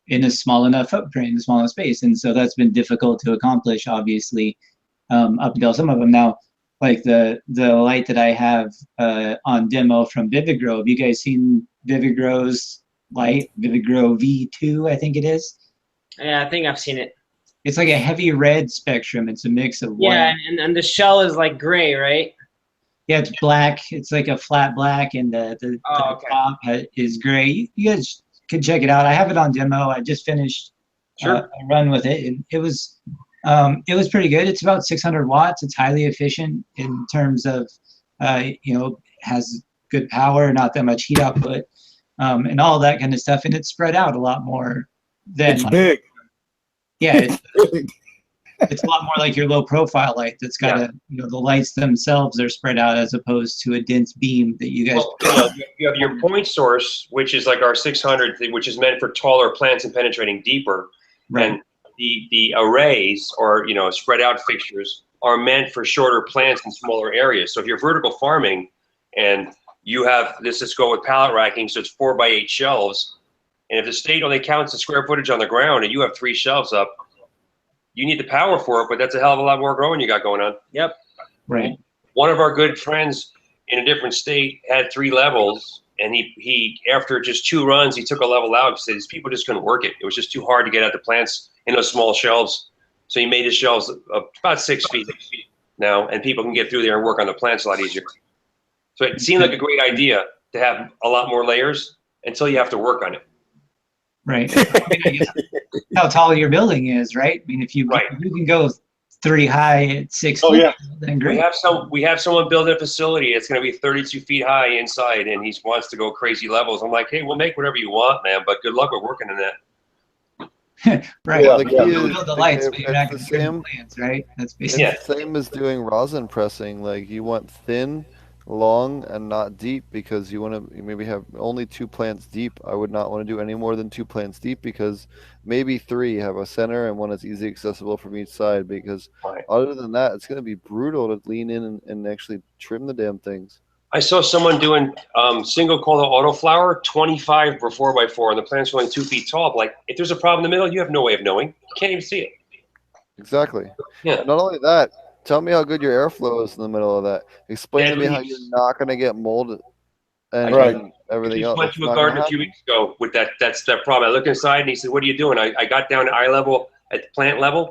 in a small enough footprint, in a small enough space. And so that's been difficult to accomplish, obviously, up until some of them. Now, like the light that I have on demo from veggie. Have you guys seen veggie light? veggie V2, I think it is. Yeah, I think I've seen it. It's like a heavy red spectrum. It's a mix of white. Yeah, and the shell is like gray, right? Yeah, it's black. It's like a flat black, and the top is gray. You guys can check it out. I have it on demo. I just finished a run with it, and it was pretty good. It's about 600 watts. It's highly efficient in terms of, has good power, not that much heat output. and all that kind of stuff, and it's spread out a lot more than It's big. yeah, it's a lot more like your low profile light that's got a, you know, the lights themselves are spread out as opposed to a dense beam that you guys. Well, you have your point source, which is like our 600, which is meant for taller plants and penetrating deeper. Right. And the arrays, or, you know, spread out fixtures, are meant for shorter plants in smaller areas. So if you're vertical farming and you have this, let's go with pallet racking, so it's 4x8 shelves. And if the state only counts the square footage on the ground and you have 3 shelves up, you need the power for it, but that's a hell of a lot more growing you got going on. Yep. Right. One of our good friends in a different state had 3 levels, and he after just 2 runs, he took a level out. He said these people just couldn't work it. It was just too hard to get at the plants in those small shelves. So he made his shelves about 6 feet now, and people can get through there and work on the plants a lot easier. So it seemed like a great idea to have a lot more layers until you have to work on it. Right. I mean, I guess how tall your building is, right? I mean, if you can go 3 high at 6 feet, then great. We have someone building a facility. It's going to be 32 feet high inside, and he wants to go crazy levels. I'm like, hey, we'll make whatever you want, man, but good luck with working in that. Right. Yeah, You build the lights, but you're not going to trim the plants, right? That's basically It's the same as doing rosin pressing. Like, you want thin, long, and not deep, because you want to maybe have only 2 plants deep. I would not want to do any more than 2 plants deep, because maybe 3 have a center and one that's easy accessible from each side, because other than that, it's going to be brutal to lean in and actually trim the damn things. I saw someone doing single coil autoflower, 25 or 4x4, and the plants were only 2 feet tall. Like, if there's a problem in the middle, you have no way of knowing. You can't even see it. Exactly. Yeah. Not only that, tell me how good your airflow is in the middle of that. Explain to me how you're not going to get mold and everything else. I went to a garden a few weeks ago with that's that problem. I looked inside and he said, "What are you doing?" I got down to eye level at the plant level,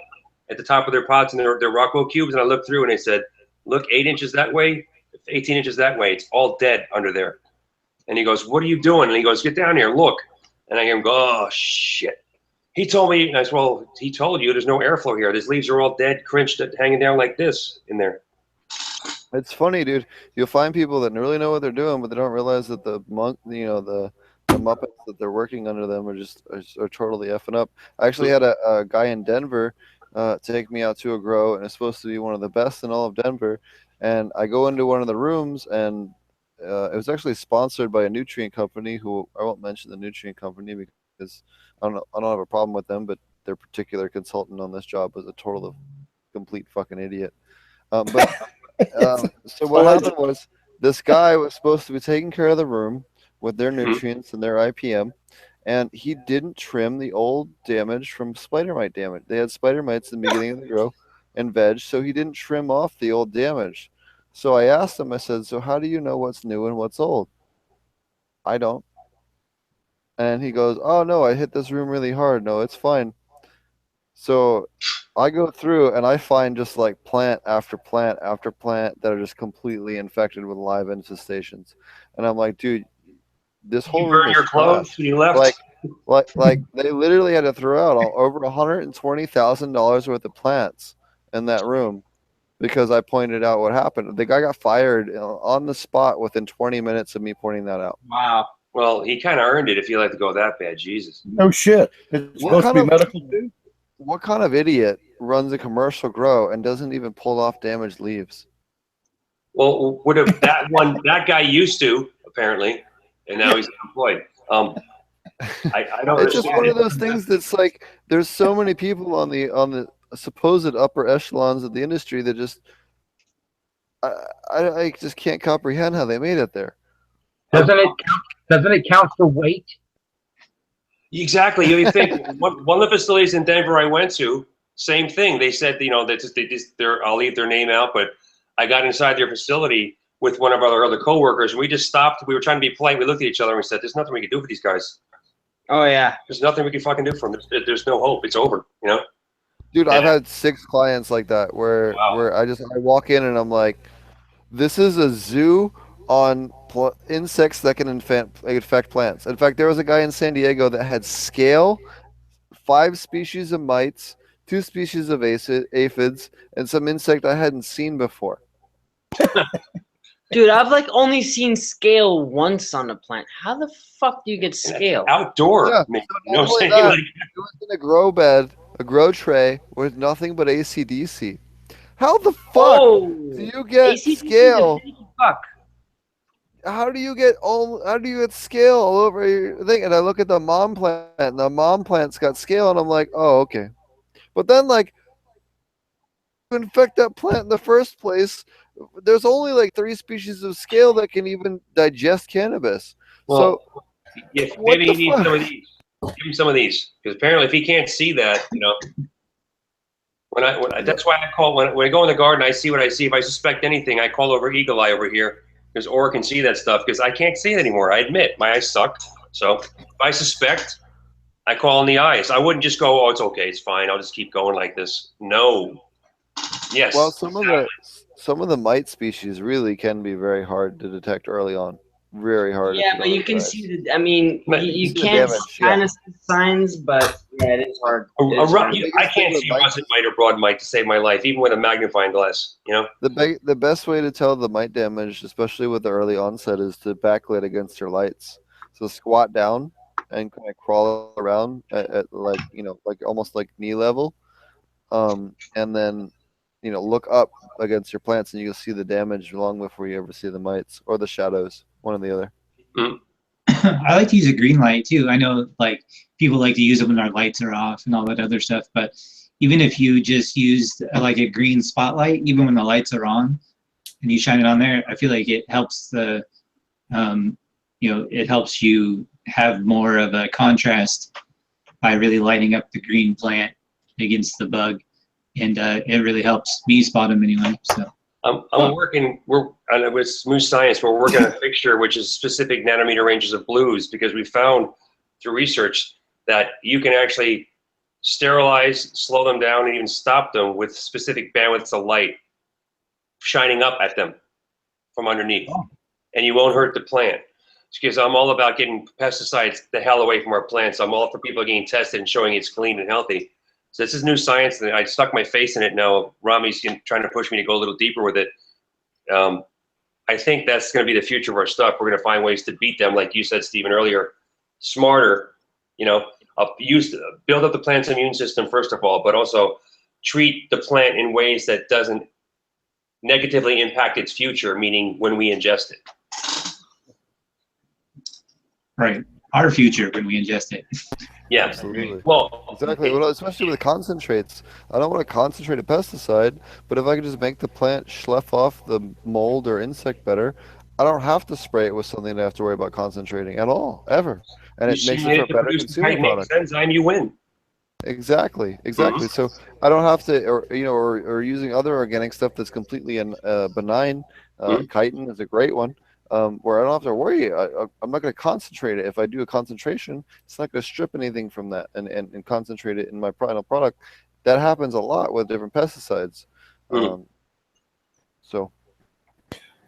at the top of their pots and their Rockwell cubes, and I looked through and they said, "Look, 8 inches that way, 18 inches that way. It's all dead under there." And he goes, "What are you doing?" And he goes, "Get down here, look." And I hear him go, "Oh shit." He told me, and I said, "Well, he told you there's no airflow here. These leaves are all dead, crinched, hanging down like this in there." It's funny, dude. You'll find people that really know what they're doing, but they don't realize that the Muppets that they're working under them are totally effing up. I actually had a guy in Denver take me out to a grow, and it's supposed to be one of the best in all of Denver. And I go into one of the rooms, and it was actually sponsored by a nutrient company, who I won't mention the nutrient company because I don't have a problem with them, but their particular consultant on this job was a total complete fucking idiot. So what happened was, this guy was supposed to be taking care of the room with their nutrients and their IPM, and he didn't trim the old damage from spider mite damage. They had spider mites in the beginning of the grow and veg, so he didn't trim off the old damage. So I asked him, I said, "So how do you know what's new and what's old?" "I don't." And he goes, "Oh no, I hit this room really hard. No, it's fine." So I go through and I find just like plant after plant after plant that are just completely infected with live infestations. And I'm like, dude, this whole room burn is your clothes trash. when you left? Like they literally had to throw out over $120,000 worth of plants in that room because I pointed out what happened. The guy got fired on the spot within 20 minutes of me pointing that out. Wow. Well, he kind of earned it if you let it go that bad. Jesus. No shit. It's supposed to be medical too. What kind of idiot runs a commercial grow and doesn't even pull off damaged leaves? Well, would have that guy used to, apparently, and now he's unemployed. I don't. It's just one of those things that's like, there's so many people on the supposed upper echelons of the industry that just I just can't comprehend how they made it there. Doesn't it count for weight? Exactly. You think one of the facilities in Denver I went to, same thing. They said, I'll leave their name out, but I got inside their facility with one of our other coworkers, and we just stopped. We were trying to be polite. We looked at each other and we said, "There's nothing we can do for these guys. Oh yeah. There's nothing we can fucking do for them. There's no hope. It's over." Dude, I've had 6 clients like that where I walk in and I'm like, this is a zoo on insects that can infect plants. In fact, there was a guy in San Diego that had scale, 5 species of mites, 2 species of aphids, and some insect I hadn't seen before. Dude, I've like only seen scale once on a plant. How the fuck do you get scale? Outdoor. Yeah, Man, so you know not what I'm only saying? that, Like, it was in a grow bed, a grow tray with nothing but AC/DC. How the fuck Oh, do you get AC/DC is a scale? finicky fuck. How do you get scale all over your thing? And I look at the mom plant, and the mom plant's got scale, and I'm like, oh, okay. But then, like, to infect that plant in the first place, there's only like 3 species of scale that can even digest cannabis. well, So yeah, what maybe the he needs fuck? some of these. Give him some of these, because apparently, if he can't see that, you know, that's why I call when I go in the garden, I see what I see. If I suspect anything, I call over Eagle Eye over here, because Aura can see that stuff. Because I can't see it anymore. I admit my eyes suck. So if I suspect, I call in the eyes. I wouldn't just go, oh, it's okay, it's fine. I'll just keep going like this. No. Yes. Well, some of the mite species really can be very hard to detect early on. Very hard. Yeah, but you can see the. I mean, But you see the can't damage, kind of see signs, but yeah, it is hard. It is hard. I can't see russet mite or broad mite to save my life, even with a magnifying glass. You know. The best way to tell the mite damage, especially with the early onset, is to backlit against your lights. So squat down and kind of crawl around at like like almost like knee level, and then look up against your plants, and you'll see the damage long before you ever see the mites or the shadows, one or the other. Mm. I like to use a green light too. I know like people like to use them when their lights are off and all that other stuff, but even if you just used like a green spotlight, even when the lights are on and you shine it on there, I feel like it helps it helps you have more of a contrast by really lighting up the green plant against the bug. And it really helps me spot them anyway. So I'm working. We're with Smooth Science. We're working on a fixture which is specific nanometer ranges of blues, because we found through research that you can actually sterilize, slow them down, and even stop them with specific bandwidths of light shining up at them from underneath, and you won't hurt the plant. Because I'm all about getting pesticides the hell away from our plants. I'm all for people getting tested and showing it's clean and healthy. So this is new science, and I stuck my face in it now. Rami's trying to push me to go a little deeper with it. I think that's going to be the future of our stuff. We're going to find ways to beat them, like you said, Stephen, earlier, smarter, build up the plant's immune system, first of all, but also treat the plant in ways that doesn't negatively impact its future, meaning when we ingest it. right, our future when we ingest it. Yeah, absolutely. Well, exactly. Well, especially with concentrates, I don't want to concentrate a pesticide, but if I can just make the plant slough off the mold or insect better, I don't have to spray it with something that I have to worry about concentrating at all, ever. And it makes it for a better consumer product. Enzyme, you win. Exactly. So I don't have to, or using other organic stuff that's completely benign. Chitin is a great one. Where I don't have to worry. I'm not going to concentrate it. If I do a concentration, it's not going to strip anything from that and concentrate it in my final product. That happens a lot with different pesticides. So,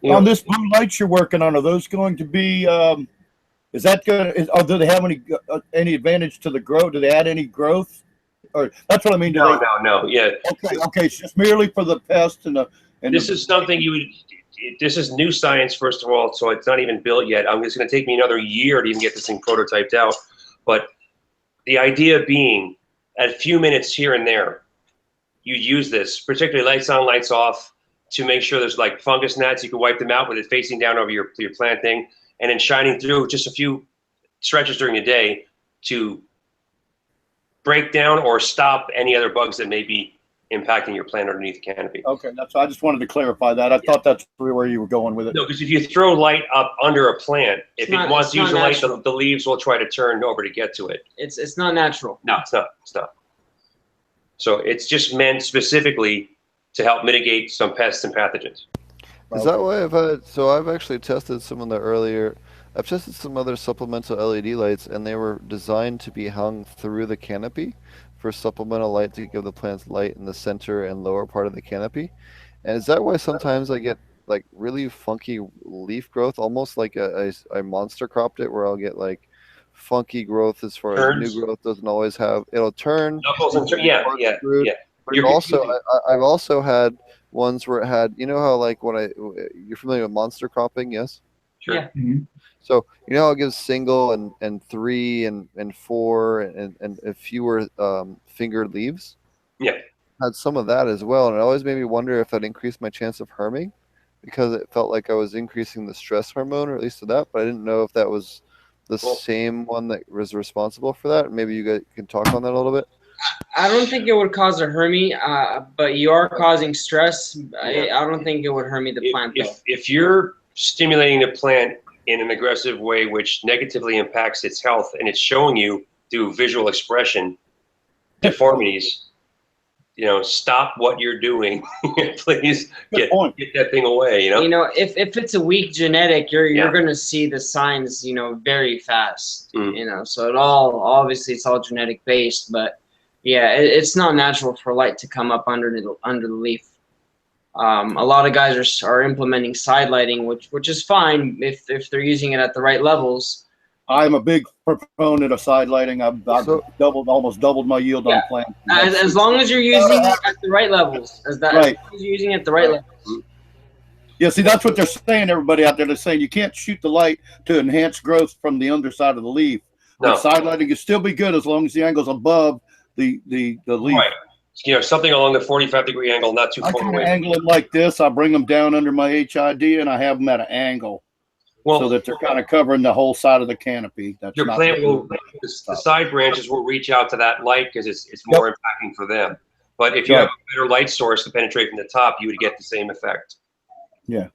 on this blue lights you're working on, are those going to be? Is that going? Do they have any advantage to the growth? Do they add any growth? Or that's what I mean. No. Yeah. Okay. It's just merely for the pest and the. This is something you would. This is new science, first of all, so it's not even built yet. It's going to take me another year to even get this thing prototyped out. But the idea being, at a few minutes here and there, you use this, particularly lights on, lights off, to make sure there's like fungus gnats. You can wipe them out with it facing down over your plant thing, and then shining through just a few stretches during the day to break down or stop any other bugs that may be impacting your plant underneath the canopy. Okay, I just wanted to clarify that. I thought that's where you were going with it. No, because if you throw light up under a plant, if it wants to use the light, the leaves will try to turn over to get to it. It's not natural. No, it's not. So it's just meant specifically to help mitigate some pests and pathogens. Is that why I've actually tested some of the earlier. I've tested some other supplemental LED lights, and they were designed to be hung through the canopy for supplemental light to give the plants light in the center and lower part of the canopy. And is that why sometimes I get like really funky leaf growth, almost like I monster cropped it, where I'll get like funky growth as far as new growth doesn't always have. It'll turn. Knuckles and turn. Yeah. But I've also had ones where it had, you know how like you're familiar with monster cropping, yes? Sure. Yeah. Mhm. So you know how it gives single and 3 and 4 and fewer fingered leaves? Yeah. Had some of that as well, and it always made me wonder if that increased my chance of herming, because it felt like I was increasing the stress hormone, or at least to that, but I didn't know if that was the same one that was responsible for that. Maybe you guys can talk on that a little bit. I don't think it would cause a hermy, but you are causing stress. I don't think it would hermy the plant, though. If you're stimulating the plant in an aggressive way, which negatively impacts its health, and it's showing you through visual expression deformities, stop what you're doing. Please get that thing away. If it's a weak genetic, you're gonna see the signs, very fast. So obviously it's all genetic based, but yeah, it's not natural for light to come up under the leaf. A lot of guys are implementing side lighting, which is fine if they're using it at the right levels. I'm a big proponent of side lighting. I've almost doubled my yield on plants. As long as you're using it at the right levels, as long as you're using it at the right levels. Yeah, see, that's what they're saying, everybody out there. They're saying you can't shoot the light to enhance growth from the underside of the leaf. No. But side lighting can still be good as long as the angle's above the leaf. Right. Something along the 45-degree angle, not too far away. I kind of angle it like this. I bring them down under my HID, and I have them at an angle. So that they're kind of covering the whole side of the canopy. Your plant the side branches will reach out to that light because it's more impacting for them. But if you have a better light source to penetrate from the top, you would get the same effect. Yeah.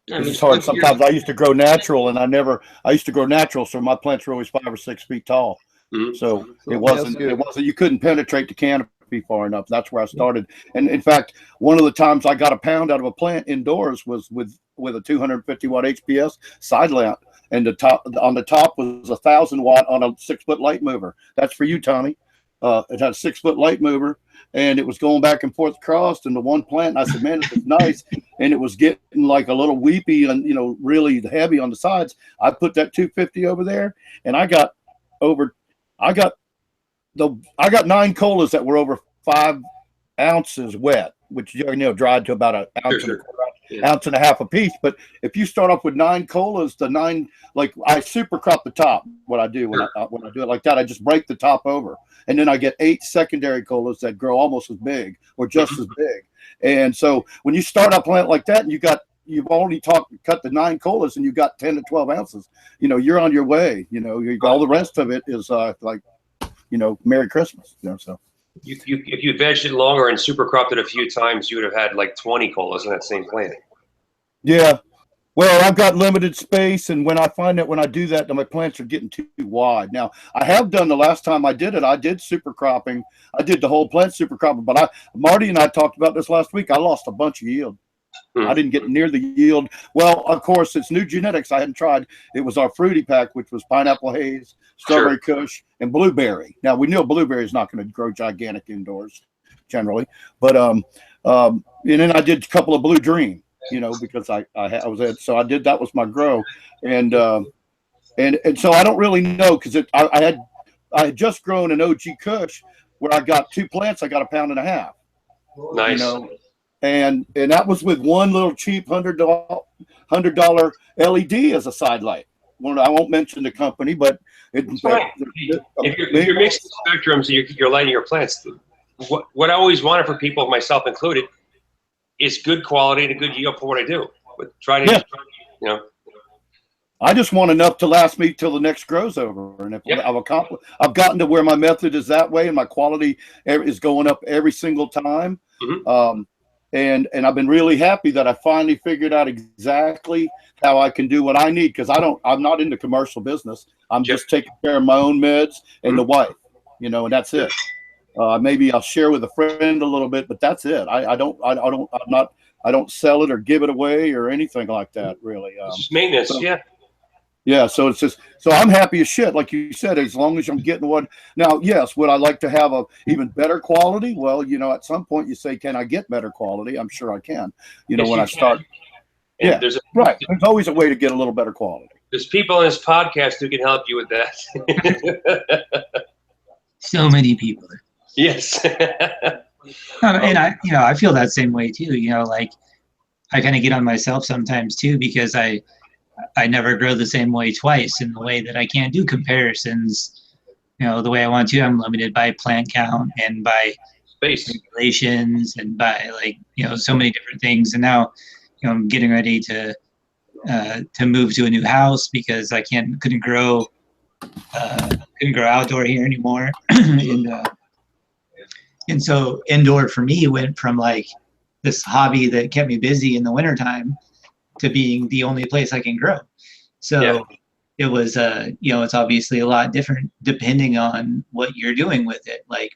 It's hard. Sometimes I used to grow natural, and I used to grow natural, so my plants were always 5 or 6 feet tall. Mm-hmm. So it wasn't, you couldn't penetrate the canopy far enough. That's where I started. And in fact, one of the times I got a pound out of a plant indoors was with a 250 watt HPS side lamp, and on the top was 1,000 watt on a 6-foot light mover. That's for you, Tommy. It had a 6-foot light mover, and it was going back and forth across in the one plant. And I said, man, this is nice. And it was getting like a little weepy and, really heavy on the sides. I put that 250 over there, and I got 9 colas that were over 5 ounces wet, which, dried to about an ounce and a quarter. Ounce and a half a piece. But if you start off with 9 colas, I super crop the top. What I do when I do it like that, I just break the top over, and then I get 8 secondary colas that grow almost as big or just as big. And so when you start a plant like that, and you've already cut the 9 colas, and you got 10 to 12 ounces, you're on your way. All the rest of it is Merry Christmas. So. If you vegged it longer and super cropped it a few times, you would have had like 20 colas in that same plant. Yeah. Well, I've got limited space, and when I find that when I do that, my plants are getting too wide. Now, I have done the last time I did it, I did super cropping. I did the whole plant super cropping, but Marty and I talked about this last week. I lost a bunch of yield. I didn't get near the yield. Well, of course, it's new genetics I hadn't tried. It was our fruity pack, which was pineapple haze, strawberry kush, and blueberry. Now, we know blueberry is not going to grow gigantic indoors generally, but and then I did a couple of blue dream, because I was so I did, that was my grow, and so I don't really know, because I had just grown an OG Kush where I got 2 plants. I got 1.5 pounds. Nice. And that was with one little cheap $100 LED as a side light. Well, I won't mention the company, but if you're mixing spectrums, so you're lighting your plants. What I always wanted for people, myself included, is good quality and a good yield for what I do. But I just want enough to last me till the next grow's over, and I've gotten to where my method is that way, and my quality is going up every single time. Mm-hmm. And I've been really happy that I finally figured out exactly how I can do what I need, because I'm not in the commercial business. I'm just taking care of my own meds and the wife, and that's it. Maybe I'll share with a friend a little bit, but that's it. I don't sell it or give it away or anything like that, really. It's just maintenance, Yeah, so it's just, so I'm happy as shit, like you said, as long as I'm getting one. Now, yes, would I like to have a even better quality? Well, at some point you say, can I get better quality? I'm sure I can, when I start. Yeah, there's always a way to get a little better quality. There's people on this podcast who can help you with that. So many people. Yes. And I feel that same way too. Like I kind of get on myself sometimes too, because I never grow the same way twice in the way that I can't do comparisons, the way I want to. I'm limited by plant count and by Space. regulations and by so many different things. And now, I'm getting ready to move to a new house because I couldn't grow outdoor here anymore. And so indoor for me went from like this hobby that kept me busy in the wintertime to being the only place I can grow. So it was, it's obviously a lot different depending on what you're doing with it. Like,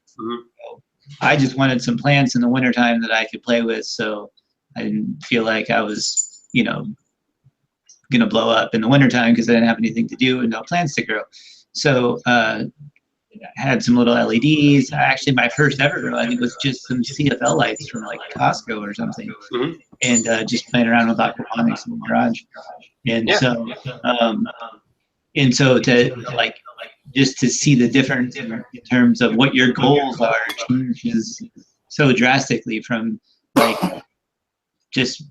I just wanted some plants in the wintertime that I could play with. So I didn't feel like I was, going to blow up in the wintertime because I didn't have anything to do and no plants to grow. So, I had some little LEDs. Actually, my first ever grow, I think, was just some CFL lights from like Costco or something, and just playing around with aquaponics in the garage. And so to like just to see the difference in terms of what your goals are changes so drastically from like just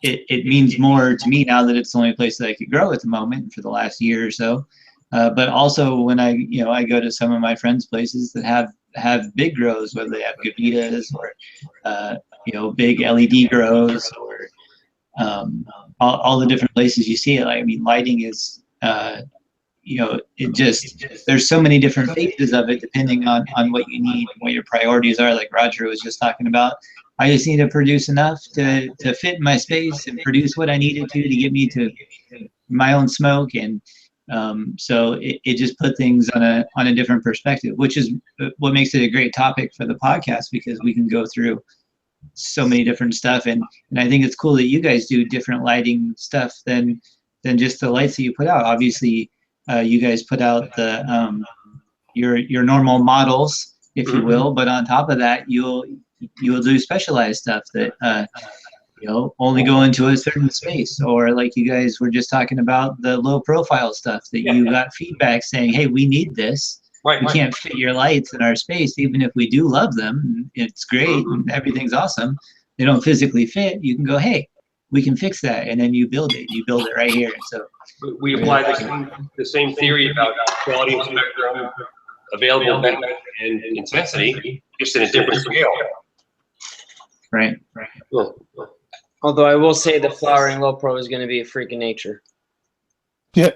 it means more to me now that it's the only place that I could grow at the moment for the last year or so. But also when I go to some of my friends' places that have big grows, whether they have gavitas or, big LED grows or all the different places you see it. Like, I mean, lighting is, it just, there's so many different phases of it depending on what you need, what your priorities are. Like Roger was just talking about, I just need to produce enough to fit my space and produce what I needed to get me to my own smoke. And so it just put things on a different perspective, which is what makes it a great topic for the podcast, because we can go through so many different stuff. And I think it's cool that you guys do different lighting stuff than just the lights that you put out. Obviously, you guys put out the your normal models, if you will, but on top of that, you'll do specialized stuff that only go into a certain space, or like you guys were just talking about the low profile stuff that you got feedback saying, hey, we need this. We can't fit your lights in our space, even if we do love them. It's great and everything's awesome. They don't physically fit. You can go, hey, we can fix that, and then you build it. You build it right here. So we apply the same theory about quality of spectrum, available and intensity, just in a different scale. Right. Although I will say the flowering low pro is going to be a freak of nature. Yeah.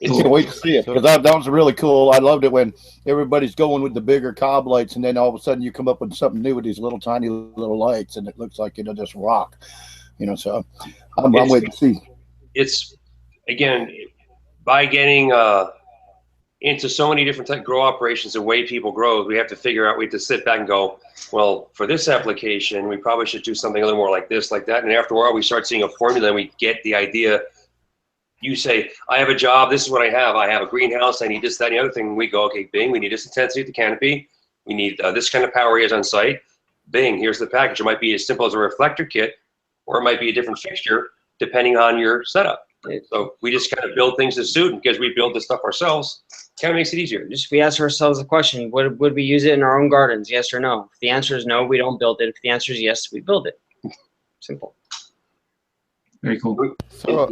Can't wait to see it, because that was really cool. I loved it when everybody's going with the bigger cob lights, and then all of a sudden you come up with something new with these little tiny little lights, and it looks like it'll just rock. So I'm waiting to see. It's, again, by getting into so many different type grow operations, the way people grow, we have to figure out, we have to sit back and go, well, for this application, we probably should do something a little more like this, like that. And after a while, we start seeing a formula, and we get the idea. You say, I have a job, this is what I have. I have a greenhouse, I need this, that, and the other thing. We go, okay, bing, we need this intensity of the canopy. We need this kind of power is on site. Bing, here's the package. It might be as simple as a reflector kit, or it might be a different fixture, depending on your setup. So we just kind of build things to suit, and because we build this stuff ourselves, kind of makes it easier. Just we ask ourselves the question, would we use it in our own gardens, yes or no? If the answer is no, we don't build it. If the answer is yes, we build it. Simple. Very cool. So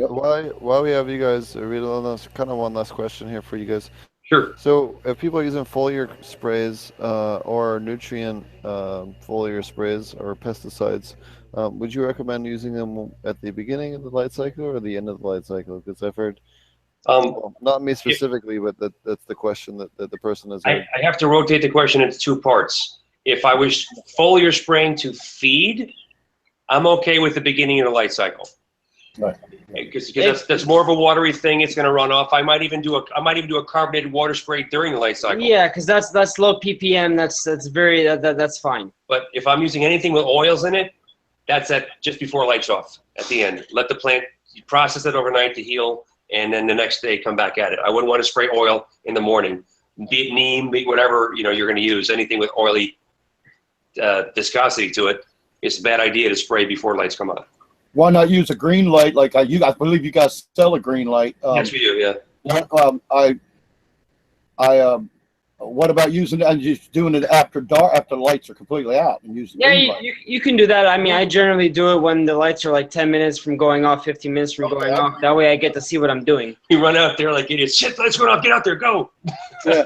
while we have you guys, read one last question here for you guys. Sure. So if people are using foliar sprays or nutrient foliar sprays or pesticides, would you recommend using them at the beginning of the light cycle or the end of the light cycle? Because I've heard, not me specifically, but that's the question that the person has heard. I have to rotate the question into two parts. If I was foliar spraying to feed, I'm okay with the beginning of the light cycle. Right. Because that's more of a watery thing. It's going to run off. I might even do a carbonated water spray during the light cycle. Yeah, because that's low ppm. That's fine. But if I'm using anything with oils in it, that's at just before lights off at the end. Let the plant process it overnight to heal, and then the next day come back at it. I wouldn't want to spray oil in the morning. Be it neem, be whatever you're going to use. Anything with oily viscosity to it, it's a bad idea to spray before lights come on. Why not use a green light? Like I believe you guys sell a green light. Yes, we do. Yeah. what about using it and just doing it after dark, after the lights are completely out, and using Yeah, green light? you can do that. I mean, I generally do it when the lights are like 10 minutes from going off, 15 minutes from going off. That way I get to see what I'm doing. You run out there like idiots. Shit, lights going off. Get out there. Go. Yeah.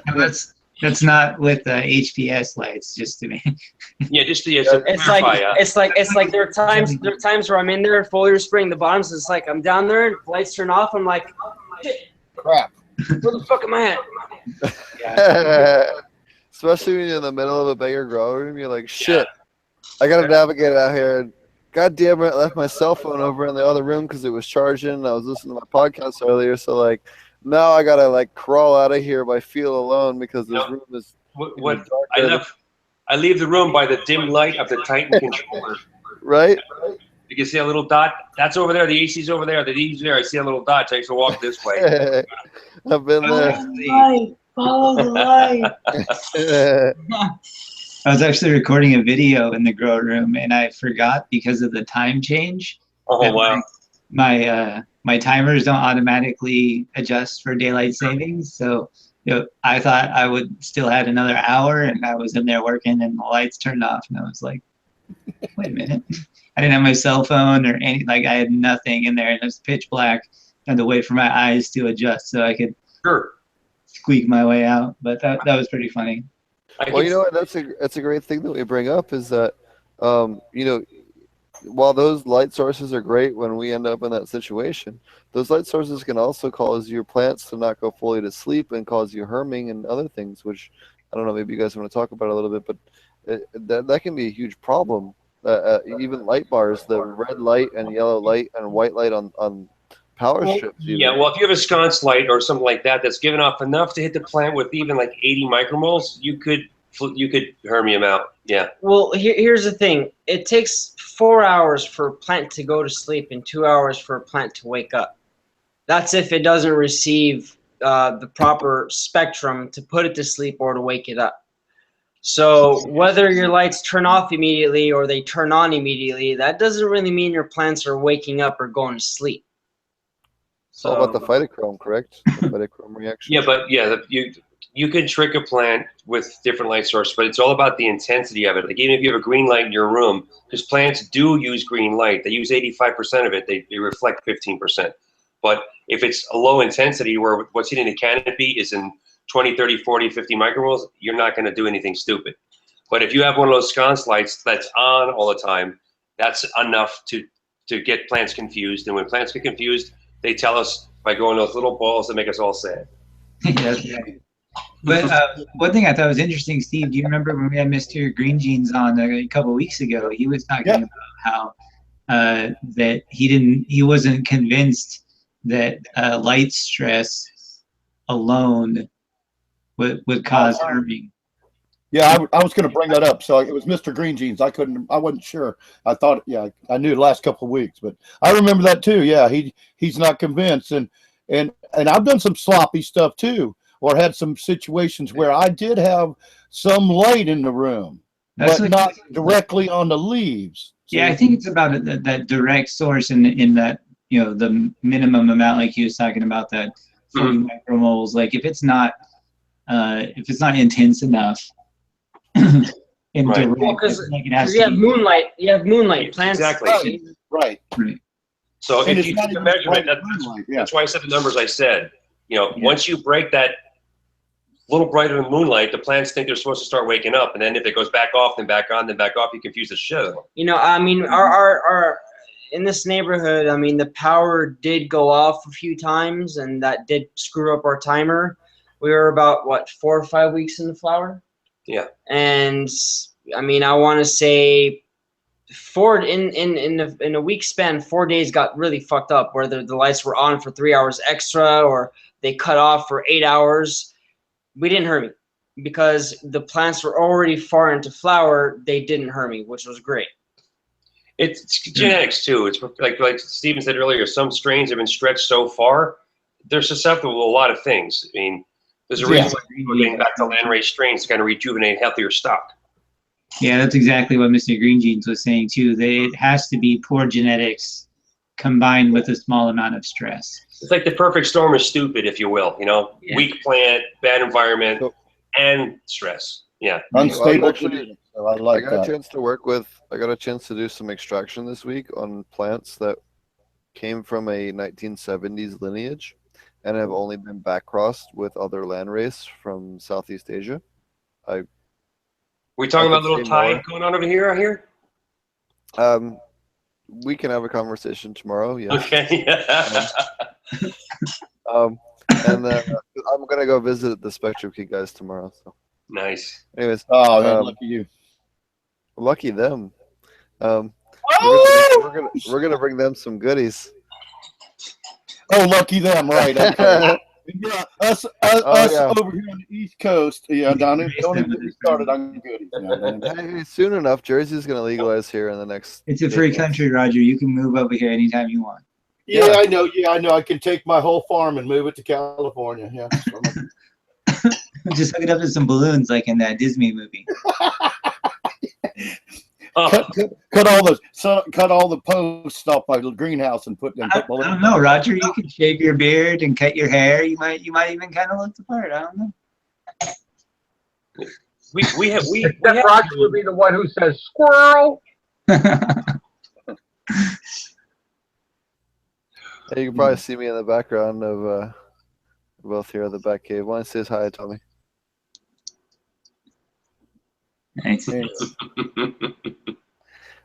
That's not with HPS lights, just to me. Yeah, just to It's like there are times where I'm in there foliar spraying the bottoms. It's like I'm down there, lights turn off. I'm like, shit, Crap. where the fuck am I at? Yeah. Especially when you're in the middle of a bigger grow room, you're like, shit, I gotta navigate out here. And God damn it, I left my cell phone over in the other room because it was charging. And I was listening to my podcast earlier, so like now I gotta like crawl out of here by feel alone because this room is. I leave the room by the dim light of the Titan controller. Right. You can see a little dot. That's over there. The AC's over there. The DV's there. I see a little dot. Takes a walk this way. I've been there. Follow the light. I was actually recording a video in the grow room, and I forgot because of the time change. Oh wow! My timers don't automatically adjust for daylight savings, so I thought I would still had another hour, and I was in there working, and the lights turned off, and I was like, "Wait a minute." I didn't have my cell phone or any, like I had nothing in there, and it was pitch black. I had to wait for my eyes to adjust so I could squeak my way out. But that was pretty funny. Well, you know what? That's a great thing that we bring up is that, you know, while those light sources are great when we end up in that situation, those light sources can also cause your plants to not go fully to sleep and cause you herming and other things, which I don't know, maybe you guys want to talk about a little bit, but that can be a huge problem. Even light bars, the red light and yellow light and white light on power strips. Yeah, well, if you have a sconce light or something like that that's given off enough to hit the plant with even like 80 micromoles, you could hermium out. Yeah. Well, here's the thing. It takes 4 hours for a plant to go to sleep and 2 hours for a plant to wake up. That's if it doesn't receive the proper spectrum to put it to sleep or to wake it up. So whether your lights turn off immediately or they turn on immediately, that doesn't really mean your plants are waking up or going to sleep. It's all about the phytochrome, correct? The phytochrome reaction. Yeah, but yeah, you can trick a plant with different light sources, but it's all about the intensity of it. Like even if you have a green light in your room, because plants do use green light, they use 85% of it. They reflect 15%. But if it's a low intensity where what's hitting the canopy is in 20, 30, 40, 50 micromoles, you're not going to do anything stupid. But if you have one of those sconce lights that's on all the time, that's enough to get plants confused. And when plants get confused, they tell us by going those little balls that make us all sad. But one thing I thought was interesting, Steve, do you remember when we had Mr. Green Jeans on a couple of weeks ago? He was talking about how that he wasn't convinced that light stress alone would cause herming. Yeah, I was going to bring that up. So it was Mr. Green Jeans. I wasn't sure. I thought, I knew the last couple of weeks, but I remember that too. Yeah, he's not convinced, and I've done some sloppy stuff too, or had some situations where I did have some light in the room, but not directly on the leaves. Yeah, I think it's about that direct source in that, you know, the minimum amount, like he was talking about, that 40 micromoles. Like if it's not intense enough. Right. Because you have moonlight. Plants. Exactly. Right. So if you do the measurement, that's why I said the numbers I said. You know, once you break that little brighter than moonlight, the plants think they're supposed to start waking up, and then if it goes back off, then back on, then back off, you confuse the shit out of them. You know, I mean, our in this neighborhood, I mean, the power did go off a few times, and that did screw up our timer. We were about 4 or 5 weeks in the flower. Yeah. And I mean, I want to say in a week span, 4 days got really fucked up, where the lights were on for 3 hours extra, or they cut off for 8 hours. We didn't herm because the plants were already far into flower. They didn't herm, which was great. It's genetics too. It's like Steven said earlier, some strains have been stretched so far, they're susceptible to a lot of things. I mean, there's a reason why we're getting back to land-raised strains to kind of rejuvenate healthier stock. Yeah, that's exactly what Mr. Green Jeans was saying too. It has to be poor genetics combined with a small amount of stress. It's like the perfect storm is stupid, if you will. You know, weak plant, bad environment, and stress. Yeah. Unstable. Actually, So I like I got that. a chance to work with. I got a chance to do some extraction this week on plants that came from a 1970s lineage, and have only been back-crossed with other landrace from Southeast Asia. We talking I about could little say tide more. going on over here, I hear? We can have a conversation tomorrow. Yes. Okay. And I'm gonna go visit the Spectrum Key guys tomorrow. So, Nice. anyways, Oh, man, lucky you. lucky them. We're gonna bring them some goodies. Oh, lucky them, right? Okay. Yeah, us yeah. over here on the East Coast. Yeah, don't even get me started on goodies. You know, man. Hey, soon enough, Jersey's gonna legalize here in the next. It's a free 8 months. country, Roger. You can move over here anytime you want. Yeah, I know. Yeah, I know. I can take my whole farm and move it to California. Yeah. Just hook it up to some balloons like in that Disney movie. cut all the posts off my greenhouse and put them. I don't know, Roger. You can shave your beard and cut your hair. You might even kind of look the part. I don't know. We have Roger would be the one who says squirrel. Hey, you can probably see me in the background of both here at the back cave. Why don't you say hi, Tommy? Nice.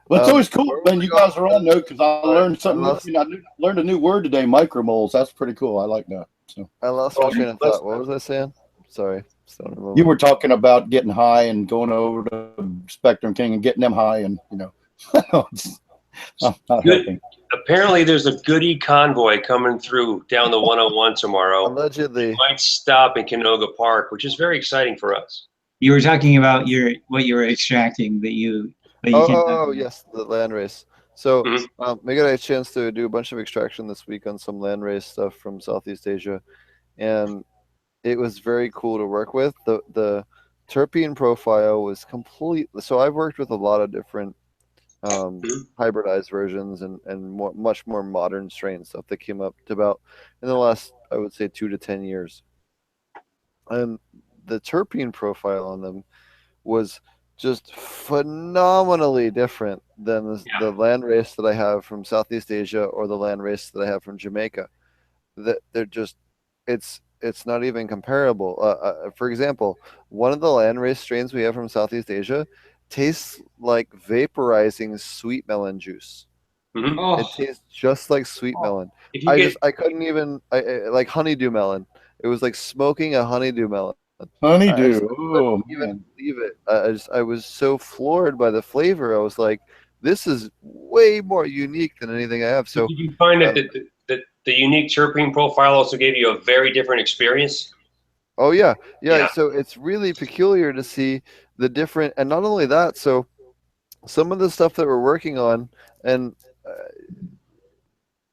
Well, it's always cool when you guys are on though, because I learned something. I learned a new word today, micromoles. That's pretty cool. I like that. So I lost my train of thought. What was I saying? Sorry. You were talking about getting high and going over to Spectrum King and getting them high, and you know, I'm not helping. Apparently, there's a goodie convoy coming through down the 101 tomorrow. Allegedly. It might stop in Canoga Park, which is very exciting for us. You were talking about what you were extracting that you. Yes, the landrace. So we got a chance to do a bunch of extraction this week on some landrace stuff from Southeast Asia, and it was very cool to work with. The terpene profile was complete. So I've worked with a lot of different hybridized versions and much more modern strain stuff that came up to about in the last, I would say, 2 to 10 years. And the terpene profile on them was just phenomenally different than the landrace that I have from Southeast Asia or the landrace that I have from Jamaica. That they're just, it's not even comparable. For example, one of the landrace strains we have from Southeast Asia tastes like vaporizing sweet melon juice. Mm-hmm. It tastes just like sweet melon. I couldn't even like honeydew melon. It was like smoking a honeydew melon. Honeydew. Oh, even believe it. I was so floored by the flavor. I was like, this is way more unique than anything I have. So did you find that the unique terpene profile also gave you a very different experience? Oh yeah. So it's really peculiar to see the different, and not only that. So some of the stuff that we're working on, and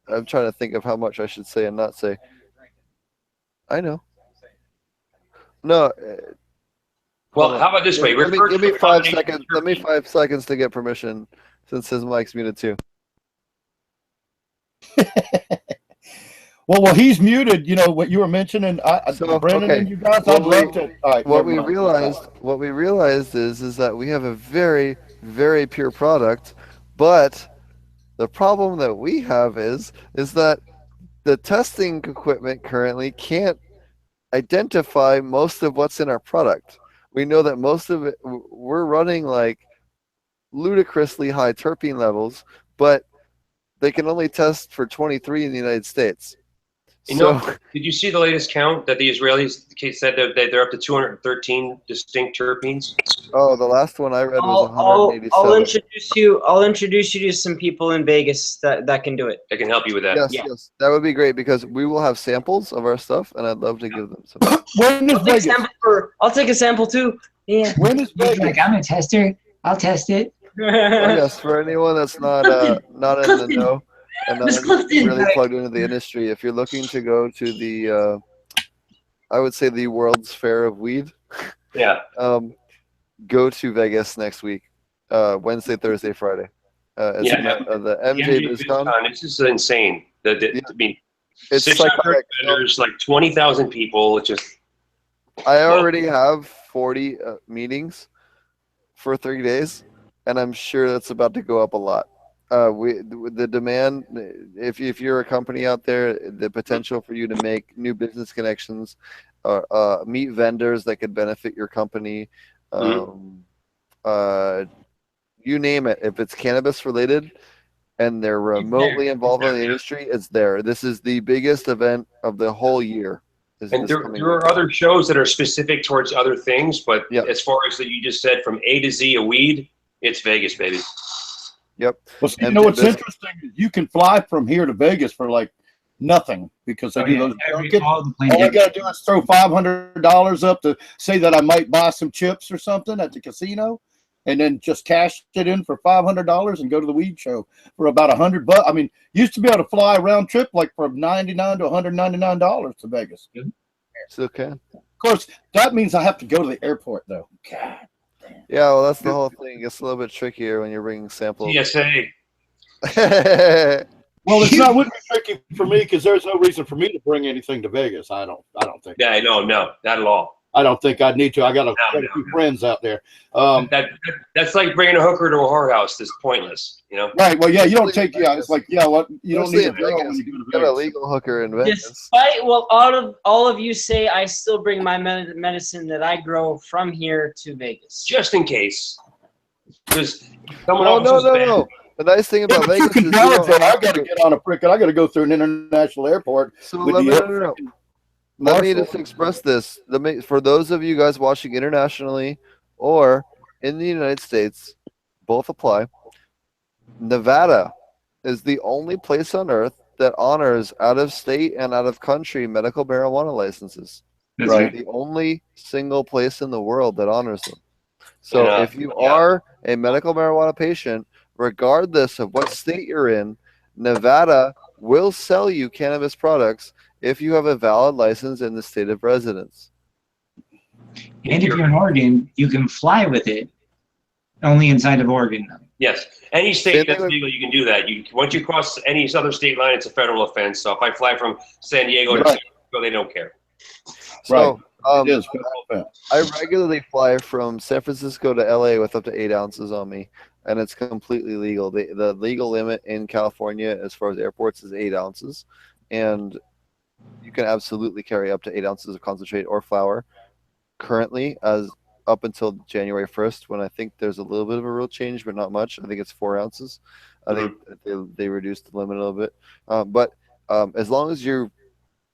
I'm trying to think of how much I should say and not say. I know. No. Well, how about this way? Give me 5 seconds. Let me 5 seconds to get permission, since his mic's muted too. Well, he's muted. You know what you were mentioning. Brandon and you guys. I'd love to. All right, what we realized is that we have a very, very pure product, but the problem that we have is that the testing equipment currently can't identify most of what's in our product. We know that most of it, we're running like ludicrously high terpene levels, but they can only test for 23 in the United States. Did you see the latest count that the Israelis said that they're up to 213 distinct terpenes? Oh, the last one I read was 187. I'll introduce you to some people in Vegas that can do it. That can help you with that. Yes, that would be great, because we will have samples of our stuff, and I'd love to give them some. When is Vegas? I'll take a sample too. Yeah. When is Vegas? Like, I'm a tester. I'll test it. Yes, for anyone that's not in the know and not really plugged into the industry, if you're looking to go to the, I would say the World's Fair of Weed, go to Vegas next week, Wednesday, Thursday, Friday. The MJ BizCon. This is insane. I mean, it's 600 vendors, like 20,000 people. It's just. I already have 40 meetings for 3 days, and I'm sure that's about to go up a lot. The demand, if you're a company out there, the potential for you to make new business connections, meet vendors that could benefit your company, you name it. If it's cannabis related and they're remotely involved in the industry, it's there. This is the biggest event of the whole year. And there are other shows that are specific towards other things, but as far as that you just said, from A to Z, a weed, it's Vegas, baby. Yep. Well, see, you know what's interesting? You can fly from here to Vegas for like nothing because they do those. All I got to do is throw $500 up to say that I might buy some chips or something at the casino, and then just cash it in for $500 and go to the weed show for about $100. I mean, used to be able to fly a round trip like from $99 to $199 to Vegas. Still can. Of course, that means I have to go to the airport though. God. Yeah, well, that's the whole thing. It's a little bit trickier when you're bringing samples. TSA. Well, it's not wouldn't be tricky for me because there's no reason for me to bring anything to Vegas. I don't think. Yeah, no, not at all. I don't think I'd need to. I got a few friends out there. That's like bringing a hooker to a whorehouse. That's pointless, you know. Right. Well, yeah, you don't take. Yeah, it's like what you don't need a girl when you go to Vegas. Got a legal hooker in Vegas. Despite what all of you say, I still bring my medicine that I grow from here to Vegas, just in case. Because someone no. The nice thing about Vegas is I got to get on a frickin'. I got to go through an international airport. So let me just express this. For those of you guys watching internationally or in the United States, both apply. Nevada is the only place on earth that honors out-of-state and out-of-country medical marijuana licenses. Right. The only single place in the world that honors them. So if you are a medical marijuana patient, regardless of what state you're in, Nevada will sell you cannabis products if you have a valid license in the state of residence. And if you're in Oregon, you can fly with it only inside of Oregon. Yes. Any state that's legal, you can do that. Once you cross any other state line, it's a federal offense. So if I fly from San Diego to San Diego, they don't care. So, it is federal offense. I regularly fly from San Francisco to LA with up to 8 ounces on me, and it's completely legal. The legal limit in California as far as airports is 8 ounces, and you can absolutely carry up to 8 ounces of concentrate or flower currently, as up until January 1st, when I think there's a little bit of a rule change, but not much. I think it's 4 ounces. I think they reduced the limit a little bit. But as long as you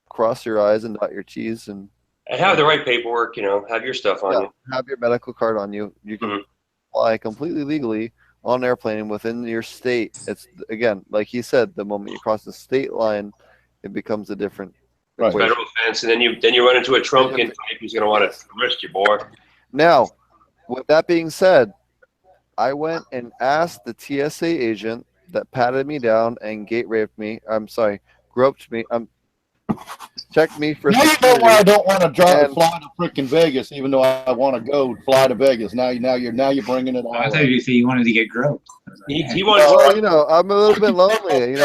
cross your I's and dot your T's and have the right paperwork, have your stuff on you. Have your medical card on you. You can fly completely legally on an airplane within your state. It's, again, like he said, the moment you cross the state line, it becomes a different federal offense, and then you run into a Trumpian type who's going to want to arrest you, boy. Now, with that being said, I went and asked the TSA agent that patted me down and groped me. Checked me for. Now you know why I don't want to fly to freaking Vegas, even though I want to go fly to Vegas. Now you're bringing it all. I thought you said you wanted to get groped. He wanted. Well, I'm a little bit lonely.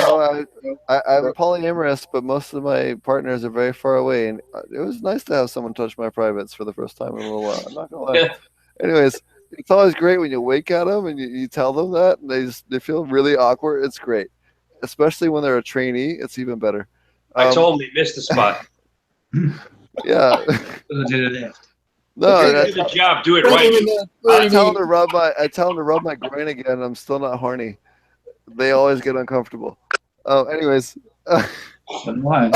I'm polyamorous, but most of my partners are very far away, and it was nice to have someone touch my privates for the first time in a little while. I'm not gonna lie. Anyways, it's always great when you wink at them and you tell them that, and they feel really awkward. It's great, especially when they're a trainee. It's even better. I told him he missed the spot. Yeah. No, do the job. Do it right. I tell him to rub my groin again. I'm still not horny. They always get uncomfortable. Anyways. I love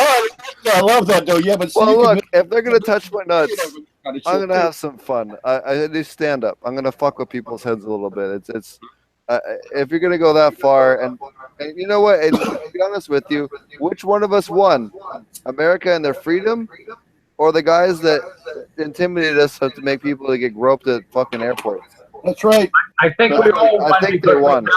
that though. Yeah, but look, if they're gonna touch my nuts, I'm gonna have some fun. I do stand up. I'm gonna fuck with people's heads a little bit. It's if you're gonna go that far, and you know what? And to be honest with you, which one of us won? America and their freedom, or the guys that intimidated us to make people to get groped at fucking airports? That's right. I think we all won they won.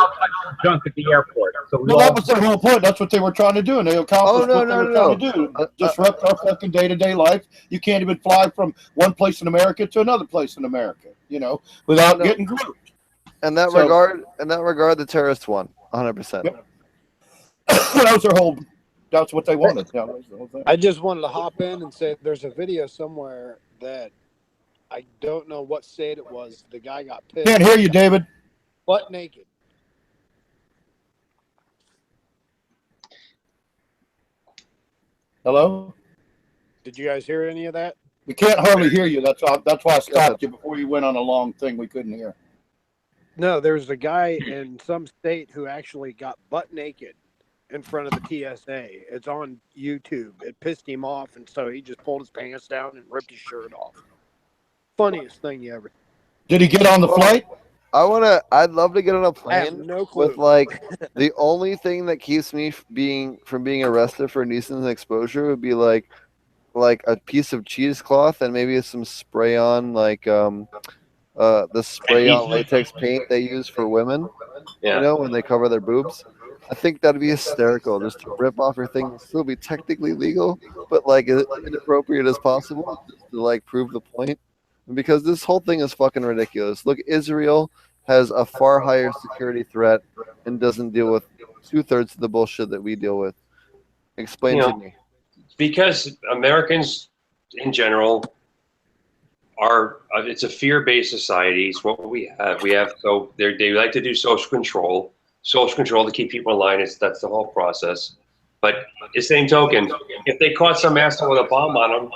Junk at the airport. So that was their whole point. That's what they were trying to do, and they accomplished what they were trying to do. Disrupt our fucking day-to-day life. You can't even fly from one place in America to another place in America, without getting groped. In that regard, the terrorists won 100%. Yep. That's what they wanted. I just wanted to hop in and say there's a video somewhere that I don't know what state it was. The guy got pissed. Can't hear you, David. Butt naked. Hello? Did you guys hear any of that? We can't hardly hear you. That's why I stopped you before you went on a long thing we couldn't hear. No, there's a guy in some state who actually got butt naked in front of the TSA. It's on YouTube. It pissed him off, and so he just pulled his pants down and ripped his shirt off. Funniest thing you ever. Did he get on the flight? I'd love to get on a I have plane no clue. with like the only thing that keeps me from being arrested for nuisance exposure would be like a piece of cheesecloth and maybe some spray on the spray on latex paint they use for women. Yeah. You know, when they cover their boobs. I think that'd be hysterical just to rip off your thing and still be technically legal, but like as inappropriate as possible just to like prove the point. Because this whole thing is fucking ridiculous. Look, Israel has a far higher security threat and doesn't deal with 2/3 of the bullshit that we deal with. Explain to me. Because Americans in general are, it's a fear-based society. It's what we have. So they like to do social control to keep people in line. That's the whole process. But the same token, if they caught some asshole with a bomb on them,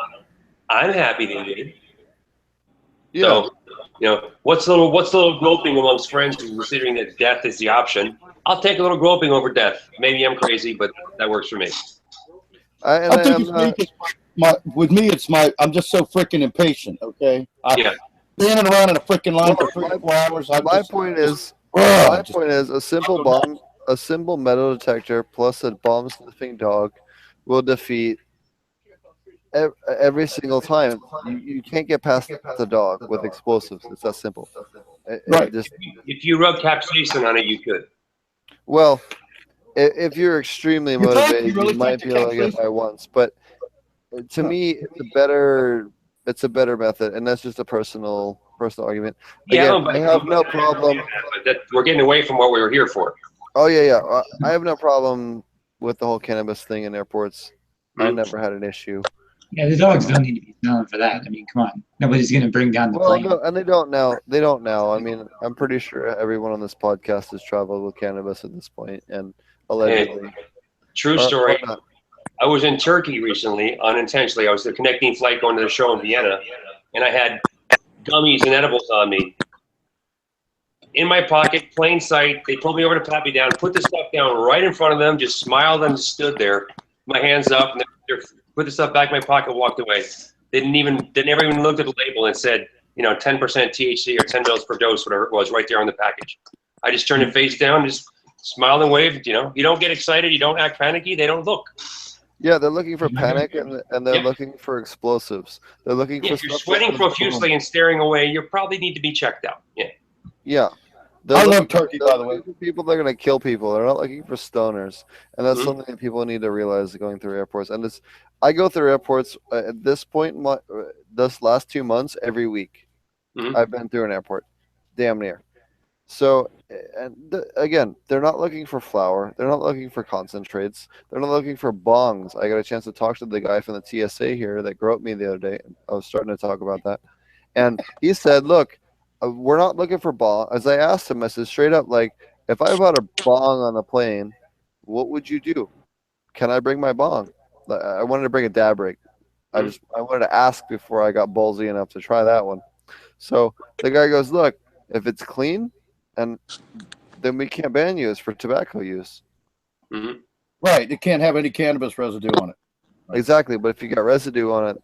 I'm happy they did. Yeah. So, you know, what's a little groping amongst friends considering that death is the option? I'll take a little groping over death. Maybe I'm crazy, but that works for me. With me, I'm just so freaking impatient. Okay. Standing around in a freaking line for 3 or 4 hours. My point is a simple bomb, a simple metal detector plus a bomb sniffing dog will defeat every single time. You can't get past the dog with explosives. It's that simple. Right. If you rub capsaicin on it, you could. Well, if you're extremely motivated, you might be able to get by once. But to me, it's a better method, and that's just a personal argument. Again, I have no problem. We're getting away from what we were here for. Oh yeah. I have no problem with the whole cannabis thing in airports. I never had an issue. Yeah, the dogs don't need to be smelling for that. I mean, come on. Nobody's going to bring down the plane. No, and they don't now. I mean, I'm pretty sure everyone on this podcast has traveled with cannabis at this point, and allegedly. Hey, true story. I was in Turkey recently, unintentionally. I was the connecting flight going to the show in Vienna, and I had gummies and edibles on me. In my pocket, plain sight. They pulled me over to pat me down, put the stuff down right in front of them, just smiled and stood there, my hands up, and they put the stuff back in my pocket, walked away. They never even looked at the label and said, 10% THC or 10 mils per dose, whatever it was, right there on the package. I just turned it face down, just smiled and waved. You don't get excited, you don't act panicky, they don't look. Yeah, they're looking for panic and they're looking for explosives. They're looking for. If you're sweating profusely and staring away, you probably need to be checked out. Yeah. Yeah. I love Turkey, by the way. People that are going to kill people. They're not looking for stoners, and that's something that people need to realize going through airports. And I go through airports at this point. This last 2 months, every week, I've been through an airport, damn near. So, again, they're not looking for flour. They're not looking for concentrates. They're not looking for bongs. I got a chance to talk to the guy from the TSA here that groped me the other day. I was starting to talk about that, and he said, "Look, we're not looking for bong." As I asked him, I said straight up, like, if I bought a bong on the plane, what would you do? Can I bring my bong? I wanted to bring a dab rig. I wanted to ask before I got ballsy enough to try that one. So the guy goes, "Look, if it's clean, and then we can't ban you. It's for tobacco use." Right. It can't have any cannabis residue on it. Right. Exactly. But if you got residue on it,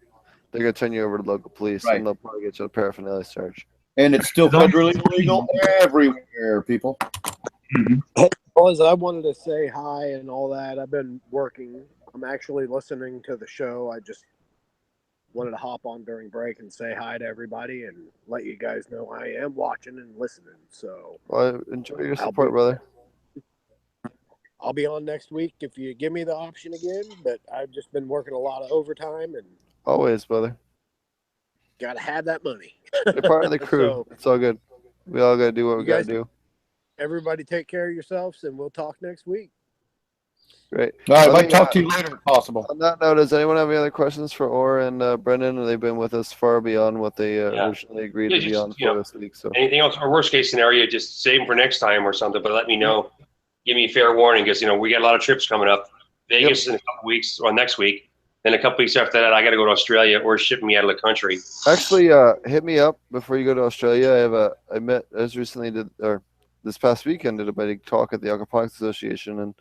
they're going to turn you over to local police, right, and they'll probably get you a paraphernalia charge. And it's still federally illegal everywhere, people. Hey, fellas, I wanted to say hi and all that. I've been working. I'm actually listening to the show. I just wanted to hop on during break and say hi to everybody and let you guys know I am watching and listening. So, well, enjoy your support, brother. I'll be on next week if you give me the option again. But I've just been working a lot of overtime and always, brother. Gotta have that money. You're part of the crew. So, it's all good. We all gotta do what we gotta do. Everybody take care of yourselves, and we'll talk next week. Great. All right, if Let I me, talk to you later if possible. On that note, does anyone have any other questions for Orr and Brendan? They've been with us far beyond what they originally agreed to be on for this week. So anything else, or worst case scenario, just save them for next time or something. But let me know. Give me a fair warning, because we got a lot of trips coming up. Vegas in a couple weeks, or next week. Then a couple weeks after that, I got to go to Australia, or ship me out of the country. actually, hit me up before you go to Australia. I met as recently this past weekend did a big talk at the Aquaponics Association, and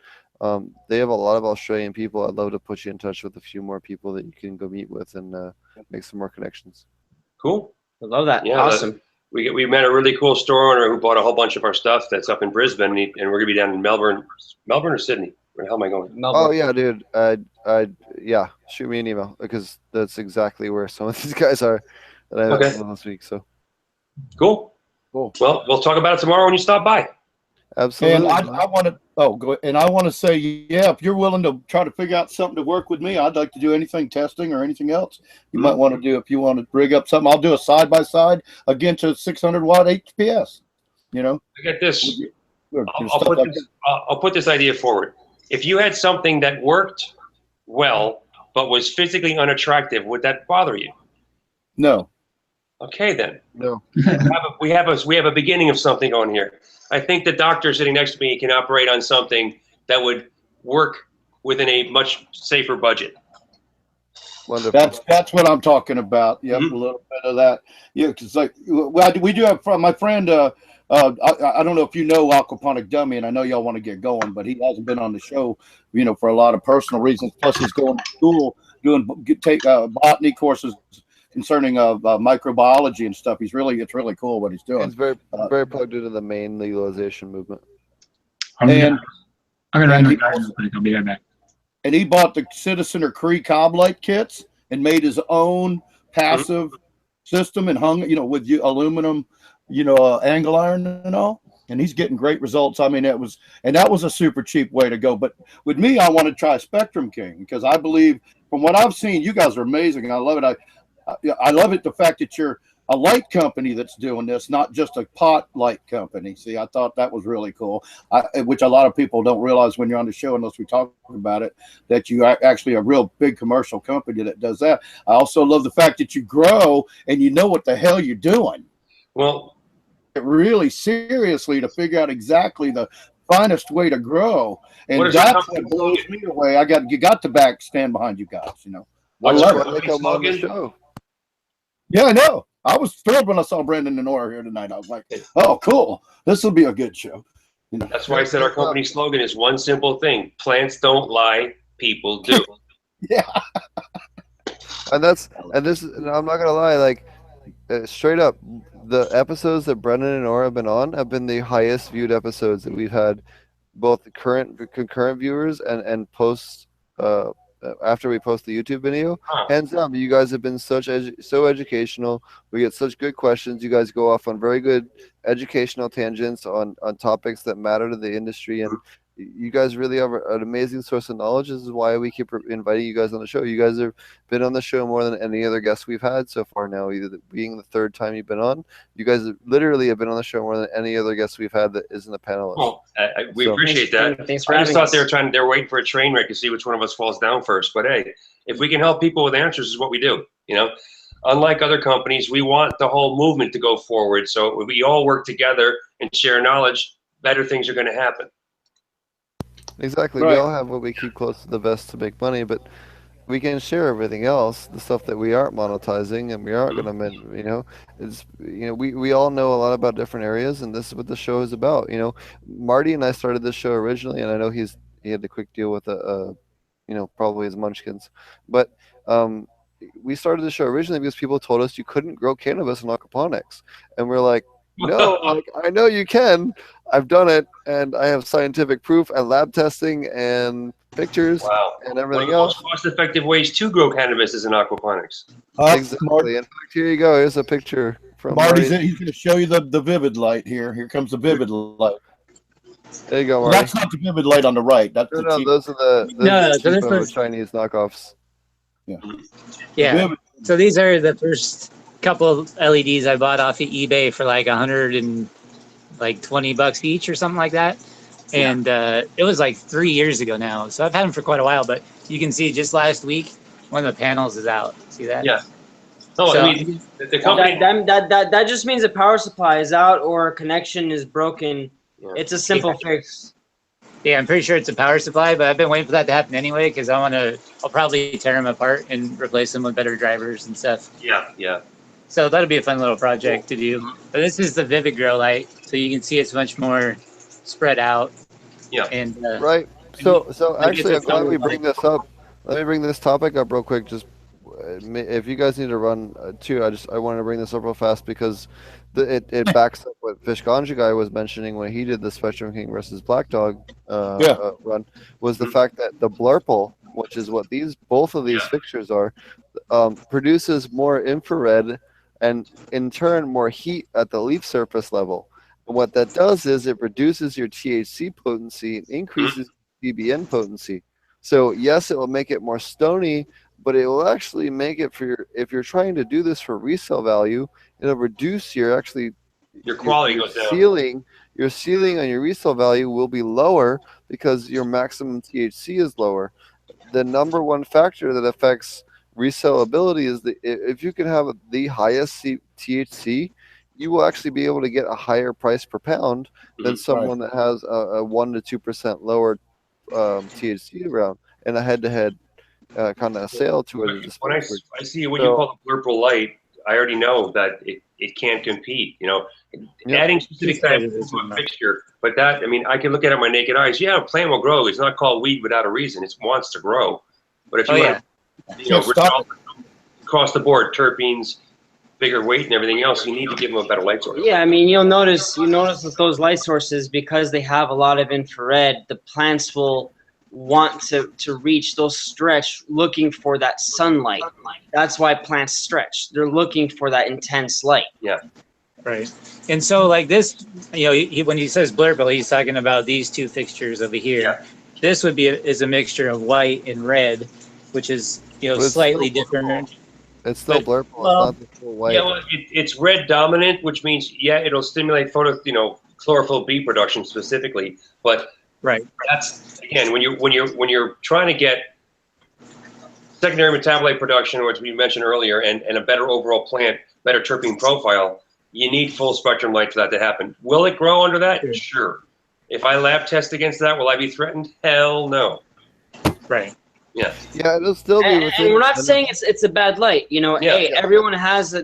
they have a lot of Australian people. I'd love to put you in touch with a few more people that you can go meet with and make some more connections. Cool. I love that. Yeah, Awesome. We met a really cool store owner who bought a whole bunch of our stuff that's up in Brisbane, and we're gonna be down in Melbourne or Sydney. Where the hell am I going? Melbourne. Oh yeah, dude. Yeah, shoot me an email, because that's exactly where some of these guys are that I met last week. So cool. Well, we'll talk about it tomorrow when you stop by. Absolutely. And I want to I want to say, yeah, if you're willing to try to figure out something to work with me, I'd like to do anything testing or anything else you might want to do. If you want to rig up something, I'll do a side by side against a 600 watt HPS. I get this. I'll put this idea forward. If you had something that worked well but was physically unattractive, would that bother you? No. Okay, then. No. we have a beginning of something on here. I think the doctor sitting next to me can operate on something that would work within a much safer budget. Wonderful. That's what I'm talking about. Yep, a little bit of that. Yeah, because we do have my friend. I don't know if you know Aquaponic Dumme, and I know y'all want to get going, but he hasn't been on the show, for a lot of personal reasons. Plus, he's going to school take botany courses concerning microbiology and stuff. It's really cool what he's doing. It's very plugged into the main legalization movement. I'm gonna run the garden. I'll be right back. And he bought the Citizen or Cree cob light kits and made his own passive system and hung, with aluminum, angle iron and all. And he's getting great results. I mean, that was a super cheap way to go. But with me, I want to try Spectrum King, because I believe, from what I've seen, you guys are amazing. I love it. I love it, the fact that you're a light company that's doing this, not just a pot light company. See, I thought that was really cool, which a lot of people don't realize when you're on the show, unless we talk about it, that you are actually a real big commercial company that does that. I also love the fact that you grow and you know what the hell you're doing. Well, really seriously to figure out exactly the finest way to grow. And that's what blows me away. You got to stand behind you guys, What's I love it. on the show. Yeah, I know. I was thrilled when I saw Brendan and Orr here tonight. I was like, oh, cool. This will be a good show. That's why I said our company slogan is one simple thing: plants don't lie, people do. Yeah. And I'm not gonna lie, like straight up, the episodes that Brendan and Orr have been on have been the highest viewed episodes that we've had, both the concurrent viewers and post after we post the YouTube video. Hands down, you guys have been so educational. We get such good questions. You guys go off on very good educational tangents on topics that matter to the industry, and you guys really have an amazing source of knowledge. This is why we keep inviting you guys on the show. You guys have been on the show more than any other guest we've had so far now, being the third time you've been on. You guys literally have been on the show more than any other guest we've had that isn't a panelist. Well, we appreciate that. Thanks for I just having thought they were waiting for a train wreck to see which one of us falls down first. But hey, if we can help people with answers, is what we do. Unlike other companies, we want the whole movement to go forward. So if we all work together and share knowledge, better things are going to happen. Exactly. Right. We all have what we keep close to the vest to make money, but we can share everything else, the stuff that we aren't monetizing and we aren't going to, we all know a lot about different areas, and this is what the show is about. Marty and I started this show originally, and I know he had the quick deal with probably his munchkins, but we started the show originally because people told us you couldn't grow cannabis in aquaponics, and we're like, no, I know you can. I've done it, and I have scientific proof and lab testing and pictures and everything else. One of the most cost-effective ways to grow cannabis is in aquaponics. Exactly. In fact, here you go. Here's a picture from Marty's Marty. He's going to show you the vivid light here. Here comes the vivid light. There you go, Marty. That's not the vivid light on the right. That's No, those are the cheapo Chinese knockoffs. Yeah. So these are the first couple of LEDs I bought off of eBay for like $120 each or something like that. and it was like 3 years ago now. So I've had them for quite a while, but you can see just last week one of the panels is out. See that? Yeah. No, So, I mean the company. That just means the power supply is out or a connection is broken. Yeah. It's a simple fix. yeah, I'm pretty sure it's a power supply, but I've been waiting for that to happen anyway because I'll probably tear them apart and replace them with better drivers and stuff. Yeah, yeah. So that'll be a fun little project to do. But this is the veggie light, so you can see it's much more spread out. Yeah. And Right. So maybe actually, I'm it's a glad we summer bring this up. Let me bring this topic up real quick. Just if you guys need to run too, I wanted to bring this up real fast because it backs up what Ganja Guy was mentioning when he did the Spectrum King versus Black Dog run, was the fact that the blurple, which is what both of these fixtures are, produces more infrared and in turn more heat at the leaf surface level. And what that does is it reduces your THC potency and increases CBN potency. So yes, it will make it more stony, but it will actually make it if you're trying to do this for resale value, it'll reduce your quality goes down. Your ceiling on your resale value will be lower because your maximum THC is lower. The number one factor that affects resellability is that if you can have the highest THC, you will actually be able to get a higher price per pound than someone that has a 1 to 2% lower THC around in a head-to-head kind of sale to it. When I see what you call the purple light, I already know that it can't compete. You know, adding specific types to a fixture, but that, I mean, I can look at it with my naked eyes. Yeah, a plant will grow. It's not called weed without a reason. It wants to grow. But if you want to, across the board, terpenes, bigger weight, and everything else, you need to give them a better light source. Yeah, I mean, you notice with those light sources, because they have a lot of infrared, the plants will want to reach those stretch looking for that sunlight. That's why plants stretch. They're looking for that intense light. Yeah. Right. And so like this, when he says blurple, he's talking about these two fixtures over here. Yeah. This would be is a mixture of white and red, which is slightly different. It's still blurple. It's not the full white. Yeah, well, it's red dominant, which means it'll stimulate chlorophyll B production specifically. But that's again when you're trying to get secondary metabolite production, which we mentioned earlier, and a better overall plant, better terpene profile, you need full spectrum light for that to happen. Will it grow under that? Sure. If I lab test against that, will I be threatened? Hell no. Right. Yeah. Yeah, it'll still be within. And we're not saying it's a bad light. Everyone has a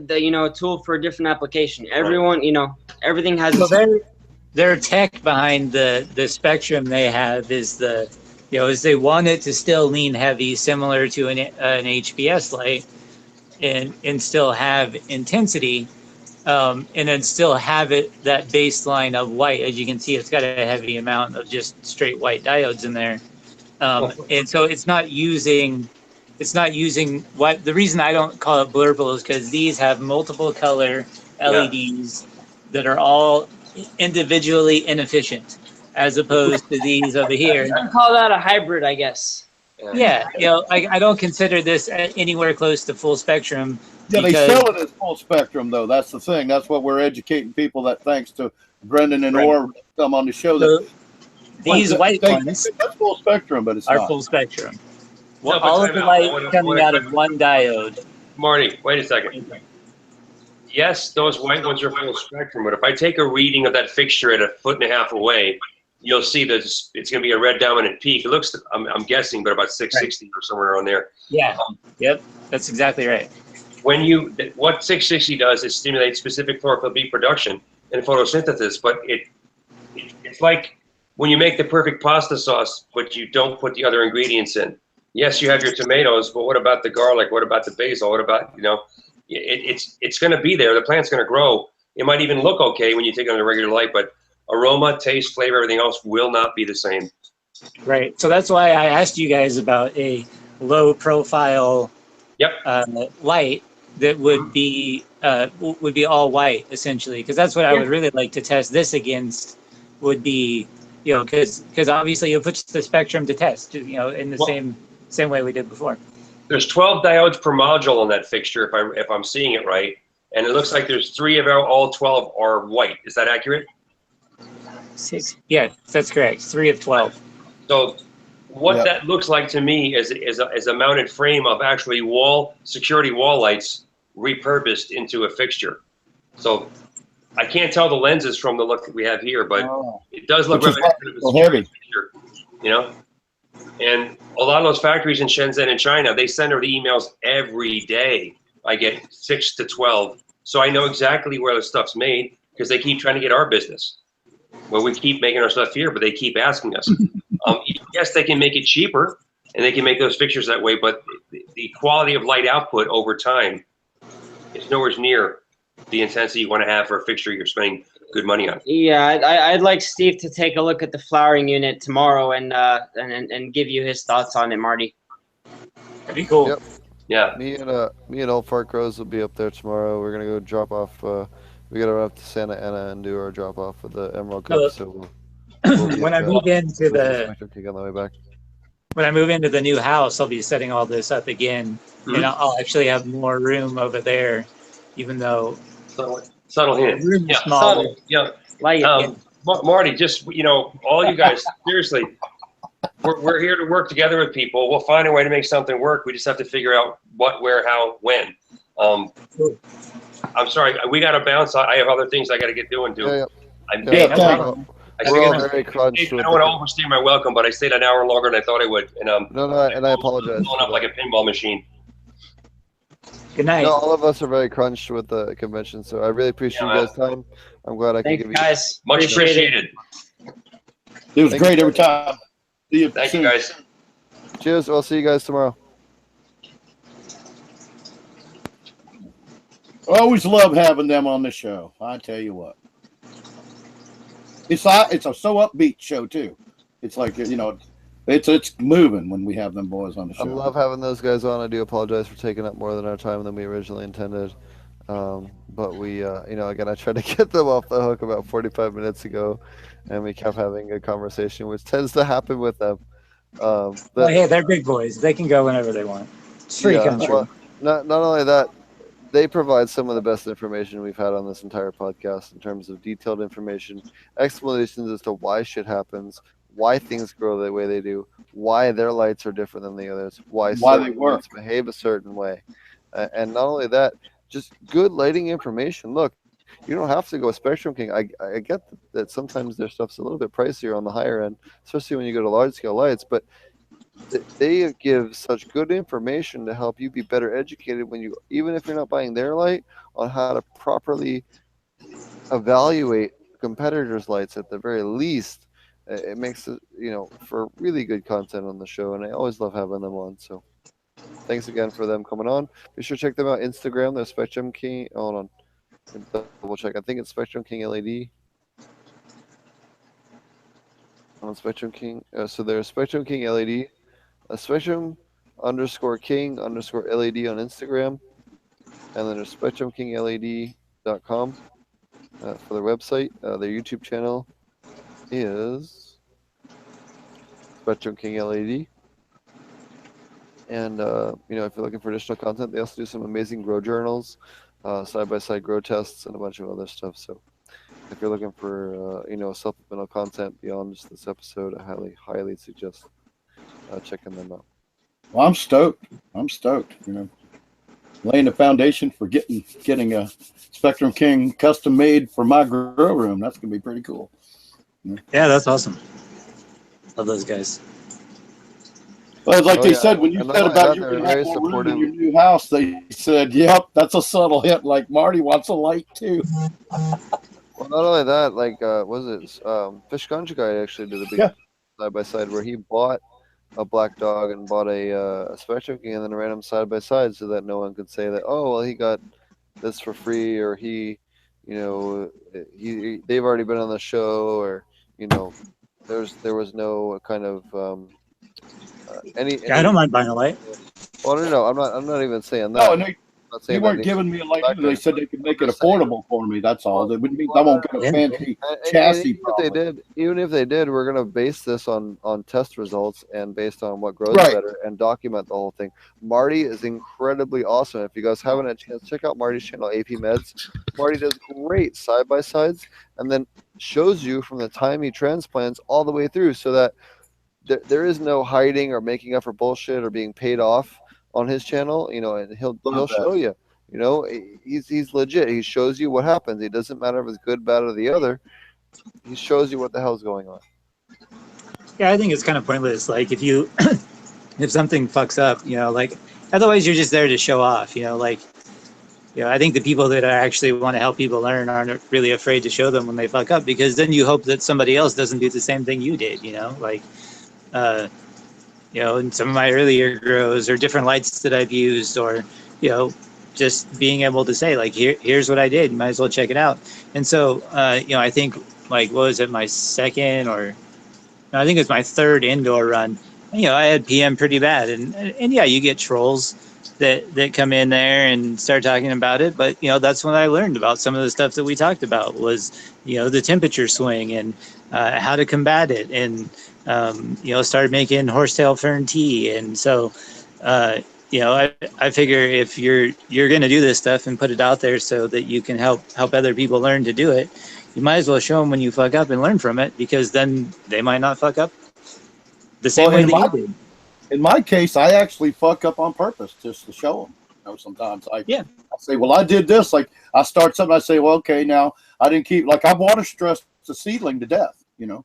tool for a different application. Everyone, everything has. So their tech behind the spectrum they have is is they want it to still lean heavy, similar to an HPS light, and still have intensity, and then still have that baseline of white. As you can see, it's got a heavy amount of just straight white diodes in there. And so it's not using what the reason I don't call it blurple is because these have multiple color LEDs that are all individually inefficient as opposed to these over here. I call that a hybrid, I guess. Yeah, I don't consider this anywhere close to full spectrum. Yeah, they sell it as full spectrum though. That's the thing. That's what we're educating people that thanks to Brendan and Orr come on the show that these white ones that's full spectrum, but it's are not full spectrum. Well, all of the light coming out of one diode. Marty, wait a second. Yes, those white ones are full spectrum, but if I take a reading of that fixture at 1.5 feet away, you'll see that it's going to be a red dominant peak. It looks, I'm guessing, but about 660 or somewhere around there. Yeah. Yep. That's exactly right. What 660 does is stimulate specific chlorophyll B production and photosynthesis, but it's like when you make the perfect pasta sauce, but you don't put the other ingredients in. Yes, you have your tomatoes, but what about the garlic? What about the basil? What about, it's going to be there. The plant's going to grow. It might even look okay when you take it under regular light, but aroma, taste, flavor, everything else will not be the same. Right. So that's why I asked you guys about a low profile light that would be all white essentially, because that's what I would really like to test this against. Would be because obviously it puts the spectrum to test in the same way we did before. There's 12 diodes per module on that fixture if I'm seeing it right, and it looks like there's 3 of all 12 are white. Is that accurate? 6. Yeah, that's correct. 3 of 12. So what Yep. that looks like to me is a mounted frame of actually security wall lights repurposed into a fixture. So I can't tell the lenses from the look that we have here, but it does look Which is reminiscent of a so security heavy. fixture, you know? And a lot of those factories in Shenzhen and China, they send her the emails every day. I get 6 to 12. So I know exactly where the stuff's made because they keep trying to get our business. Well, we keep making our stuff here, but they keep asking us. Yes, they can make it cheaper and they can make those fixtures that way, but the quality of light output over time is nowhere near the intensity you want to have for a fixture you're spending good money on. Yeah, I'd like Steve to take a look at the flowering unit tomorrow and give you his thoughts on it, Marty. That'd be cool. Yep. Yeah. Me and Old Fart Grows will be up there tomorrow. We're gonna go drop off. We gotta run up to Santa Ana and do our drop off with the Emerald Cup. So we'll be When I at move into the Spectrum King on the way back. when I move into the new house, I'll be setting all this up again, and I'll actually have more room over there, even though Subtle the hint. room is Yeah. smaller. Subtle. Yeah. Like Marty, just, all you guys, seriously, we're here to work together with people. We'll find a way to make something work. We just have to figure out what, where, how, when. I'm sorry, we got to bounce. I have other things I got to get doing too. Yeah. I We're all very crunched. don't want to overstay my welcome, but I stayed an hour longer than I thought I would. And and I apologize. Blown up like a pinball machine. Good night. No, all of us are very crunched with the convention, so I really appreciate you guys' time. I'm glad I could thank give you you. guys. Much Appreciate it. appreciated. It was Thank great you. every time. See you Thank soon. you, guys. Cheers. I'll see you guys tomorrow. I always love having them on the show. I tell you what. It's a so upbeat show too. It's like, it's moving when we have them boys on the show. I love having those guys on. I do apologize for taking up more than our time than we originally intended. But we, again, I tried to get them off the hook about 45 minutes ago, and we kept having a conversation, which tends to happen with them. Well, hey, they're big boys. They can go whenever they want. It's free country. Well, not only that, they provide some of the best information we've had on this entire podcast in terms of detailed information, explanations as to why shit happens, why things grow the way they do, why their lights are different than the others, why they certain work. lights behave a certain way. And not only that, just good lighting information. Look, you don't have to go Spectrum King. I get that sometimes their stuff's a little bit pricier on the higher end, especially when you go to large scale lights, but they give such good information to help you be better educated even if you're not buying their light, on how to properly evaluate competitors' lights at the very least. It makes it, for really good content on the show, and I always love having them on. So thanks again for them coming on. Be sure to check them out Instagram. They're Spectrum King. Hold on, double check. I think it's Spectrum King LED. On Spectrum King. So they're Spectrum King LED. Spectrum _King _LED on Instagram, and then there's SpectrumKingLED.com for their website. Their YouTube channel is Spectrum King LED. And if you're looking for additional content, they also do some amazing grow journals, side-by-side grow tests, and a bunch of other stuff. So if you're looking for supplemental content beyond just this episode, I highly suggest checking them out. Well, I'm stoked. Laying the foundation for getting a Spectrum King custom made for my grow room. That's gonna be pretty cool. Yeah, that's awesome. Love those guys. Well, like they yeah. said, when you And said not only about that, you they're can very have more room supportive. in your new house, they said, "Yep, that's a subtle hint." Like Marty wants a light too. Well, not only that, Fish Ganja Guy actually did a big side by side where he bought a black dog and bought a Spectrum King and then ran them side by side so that no one could say that, oh, well, he got this for free, or they've already been on the show, or there was no kind of any. I don't mind buying a light. Well, no, I'm not even saying that. No, and not saying They that weren't needs giving me a light. back They there. said they could make I'm it just saying. affordable for me. That's all. That wouldn't mean I won't get a fancy And chassis. even if they did, we're gonna base this on test results and based on what grows Right. better and document the whole thing. Marty is incredibly awesome. If you guys haven't had a chance, check out Marty's channel, AP Meds. Marty does great side by sides and then shows you from the time he transplants all the way through, so that there is no hiding or making up for bullshit or being paid off on his channel. You know, and he'll show you. You know, he's legit. He shows you what happens. It doesn't matter if it's good, bad, or the other. He shows you what the hell's going on. Yeah, I think it's kind of pointless. Like if you, if something fucks up, you know, like otherwise you're just there to show off, you know, like, you know, I think the people that actually want to help people learn aren't really afraid to show them when they fuck up, because then you hope that somebody else doesn't do the same thing you did, you know, like, you know, in some of my earlier grows or different lights that I've used, or, you know, just being able to say like, here's what I did, you might as well check it out. And so, you know, I think like, what was it, my second or, no, I think it was my third indoor run. You know, I had PM pretty bad, and yeah, you get trolls that come in there and start talking about it. But you know, that's when I learned about some of the stuff that we talked about was, you know, the temperature swing and how to combat it, and you know, started making horsetail fern tea. And so, you know, I figure if you're gonna do this stuff and put it out there so that you can help other people learn to do it, you might as well show them when you fuck up and learn from it, because then they might not fuck up the same way that you did. In my case, I actually fuck up on purpose just to show them. You know, sometimes I say, well, I did this. Like I start something, I say, well, okay, now I didn't keep, like I water stressed the seedling to death, you know.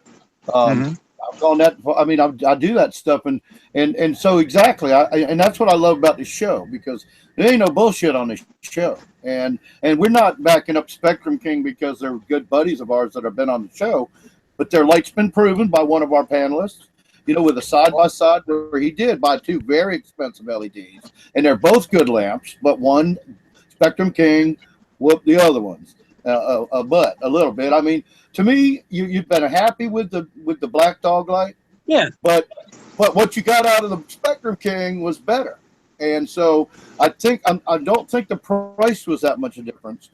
I've gone that, I mean, I do that stuff. And so exactly. And that's what I love about this show, because there ain't no bullshit on this show. And we're not backing up Spectrum King because they're good buddies of ours that have been on the show, but their light's been proven by one of our panelists, you know, with a side-by-side where he did buy 2 very expensive LEDs, and they're both good lamps, but one, Spectrum King, whooped the other ones a butt a little bit. I mean, to me, you've been happy with the Black Dog light. Yeah. But what you got out of the Spectrum King was better. And so I don't think the price was that much a difference.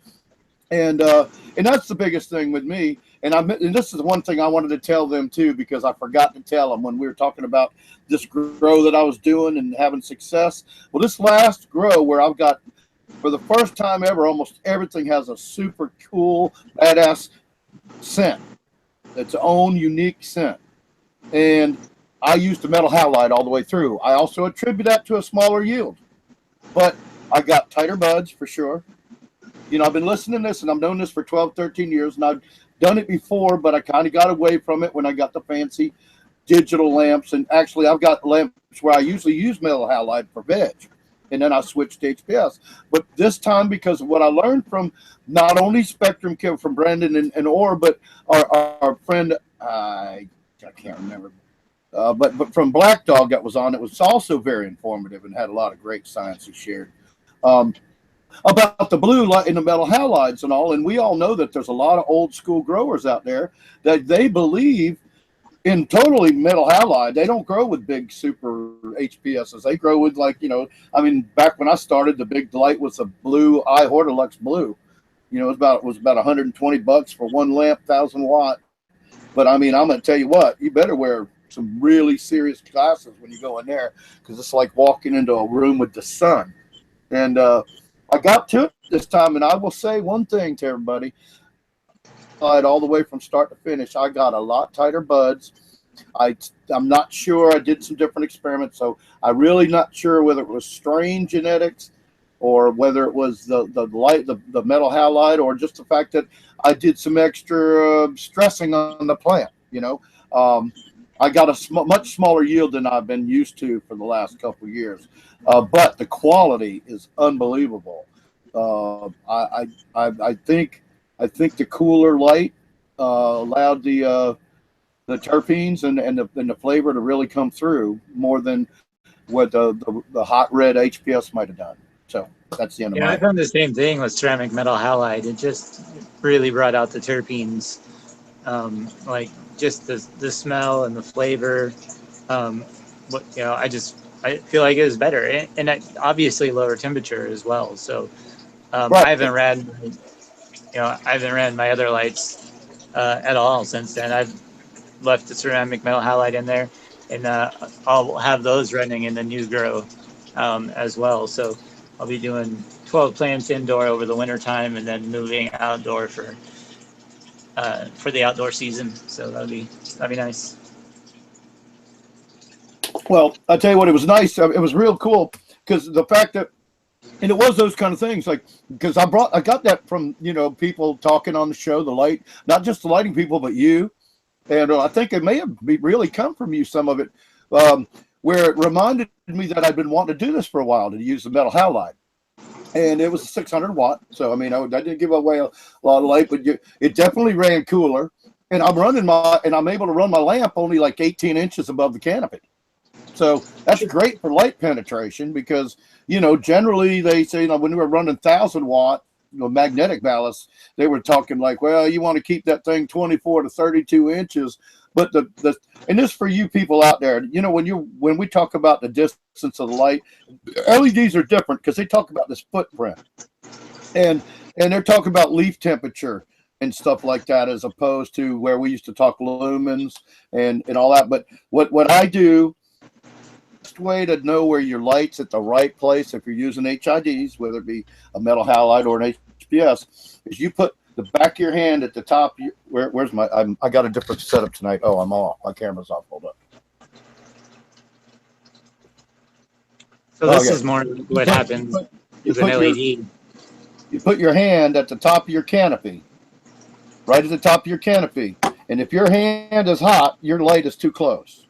And that's the biggest thing with me. And this is one thing I wanted to tell them too, because I forgot to tell them when we were talking about this grow that I was doing and having success. Well, this last grow where I've got, for the first time ever, almost everything has a super cool, badass scent. Its own unique scent. And I used the metal halide all the way through. I also attribute that to a smaller yield. But I got tighter buds for sure. You know, I've been listening to this, and I've known this for 12, 13 years, and I've done it before, but I kind of got away from it when I got the fancy digital lamps. And actually, I've got lamps where I usually use metal halide for veg, and then I switched to HPS. But this time, because of what I learned from not only Spectrum King from Brandon and Orr, but our friend, I can't remember, but from Black Dog that was on, it was also very informative and had a lot of great science he shared. About the blue light and the metal halides and all. And we all know that there's a lot of old school growers out there that they believe in totally metal halide. They don't grow with big super HPSs. They grow with, like, you know, I mean, back when I started, the big light was a blue iHortolux blue. You know, it was about $120 for one lamp, 1,000 watt. But I mean, I'm going to tell you what, you better wear some really serious glasses when you go in there, because it's like walking into a room with the sun. And I got to it this time, and I will say one thing to everybody. All the way from start to finish, I got a lot tighter buds. I'm not sure. I did some different experiments, so I'm really not sure whether it was strain genetics or whether it was the light, the metal halide, or just the fact that I did some extra stressing on the plant. You know, I got a much smaller yield than I've been used to for the last couple of years, but the quality is unbelievable. I think the cooler light allowed the terpenes and the flavor to really come through more than what the hot red HPS might have done. So that's the end of I mine. found the same thing with ceramic metal halide. It just really brought out the terpenes, like just the smell and the flavor. I I feel like it was better, and obviously lower temperature as well. So Right. I haven't ran my other lights at all since then. I've left the ceramic metal halide in there, and I'll have those running in the new grow as well. So I'll be doing 12 plants indoor over the winter time, and then moving outdoor for the outdoor season. So that'd be nice. Well, I tell you what, it was nice. It was real cool because the fact that, and it was those kind of things, like, because I got that from, you know, people talking on the show, the light, not just the lighting people, but you. And I think it may have really come from you, some of it, where it reminded me that I'd been wanting to do this for a while, to use the metal halide. And it was a 600 watt. So, I mean, I didn't give away a lot of light, but it definitely ran cooler. And I'm able to run my lamp only like 18 inches above the canopy. So that's great for light penetration because, you know, generally they say, you know, when we were running 1,000 watt, you know, magnetic ballast, they were talking like, well, you want to keep that thing 24 to 32 inches. But and this for you people out there, you know, when we talk about the distance of the light, LEDs are different because they talk about this footprint, and they're talking about leaf temperature and stuff like that, as opposed to where we used to talk lumens and all that. But what I do, way to know where your light's at the right place if you're using HIDs, whether it be a metal halide or an HPS, is you put the back of your hand at the top. Where's my? I got a different setup tonight. Oh, I'm off. My camera's off. Hold up. So this is more what happens with an LED. You put your hand at the top of your canopy, right at the top of your canopy, and if your hand is hot, your light is too close.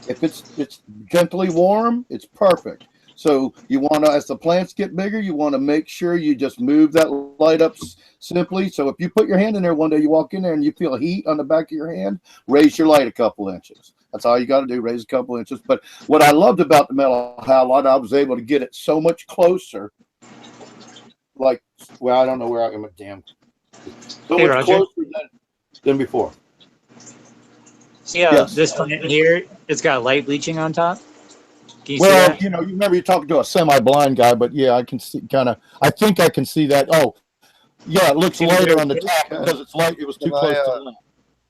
If it's gently warm, it's perfect. So you want to, as the plants get bigger, you want to make sure you just move that light up simply. So if you put your hand in there one day, you walk in there and you feel heat on the back of your hand, raise your light a couple inches. That's all you got to do, raise a couple inches. But what I loved about the metal halide, I was able to get it so much closer. Like, well, I don't know where I am. Damn. So Hey, much Roger. closer than before. See how this plant here, it's got light bleaching on top? Can you see Well, that? you know, you remember you're talking to a semi-blind guy, but yeah, I can see I think I can see that. Oh, yeah, it looks lighter on the top because it's light. It was too close to the lamp.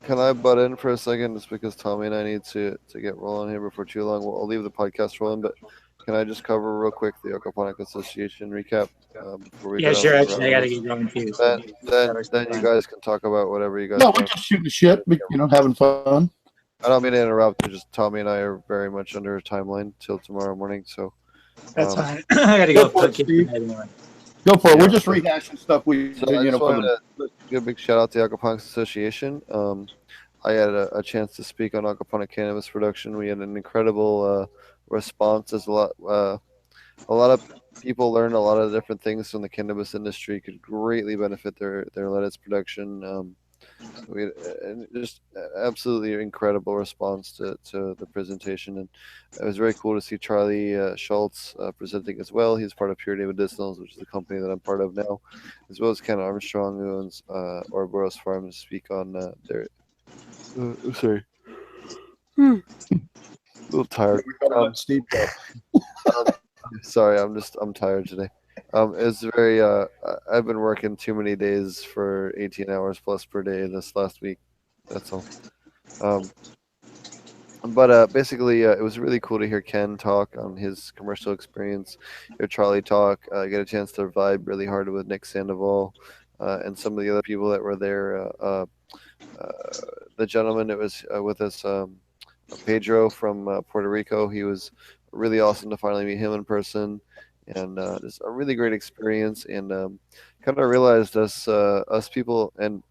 Can I butt in for a second, just because Tommy and I need to get rolling here before too long? I'll leave the podcast rolling, but can I just cover real quick the Aquaponic Association recap? Before we Yeah, get sure. on Actually, I gotta get going too. Then you guys can talk about whatever you guys No, want. we're just shooting the shit, you know, having fun. I don't mean to interrupt. Just Tommy and I are very much under a timeline till tomorrow morning. So That's fine. I gotta go Go for put it, kids to bed anyway. Go for it. Yeah. We're just rehashing stuff we, So I you know, just from wanted to give a big shout out to the Aquaponics Association. I had a chance to speak on aquaponic cannabis production. We had an incredible response. There's a lot of people learned a lot of different things from the cannabis industry. Could greatly benefit their lettuce production. We had just absolutely incredible response to the presentation, and it was very cool to see Charlie Schultz presenting as well. He's part of Purity Medicinals, which is the company that I'm part of now, as well as Ken Armstrong, who owns Ouroboros Farms, speak on their. Sorry, a little tired. Steve. Sorry, I'm tired today. It's very. I've been working too many days for 18 hours plus per day this last week. That's all. But basically, it was really cool to hear Ken talk on his commercial experience, hear Charlie talk, get a chance to vibe really hard with Nick Sandoval, and some of the other people that were there. The gentleman that was with us, Pedro from Puerto Rico, he was really awesome to finally meet him in person, and just a really great experience. And kind of realized us people, and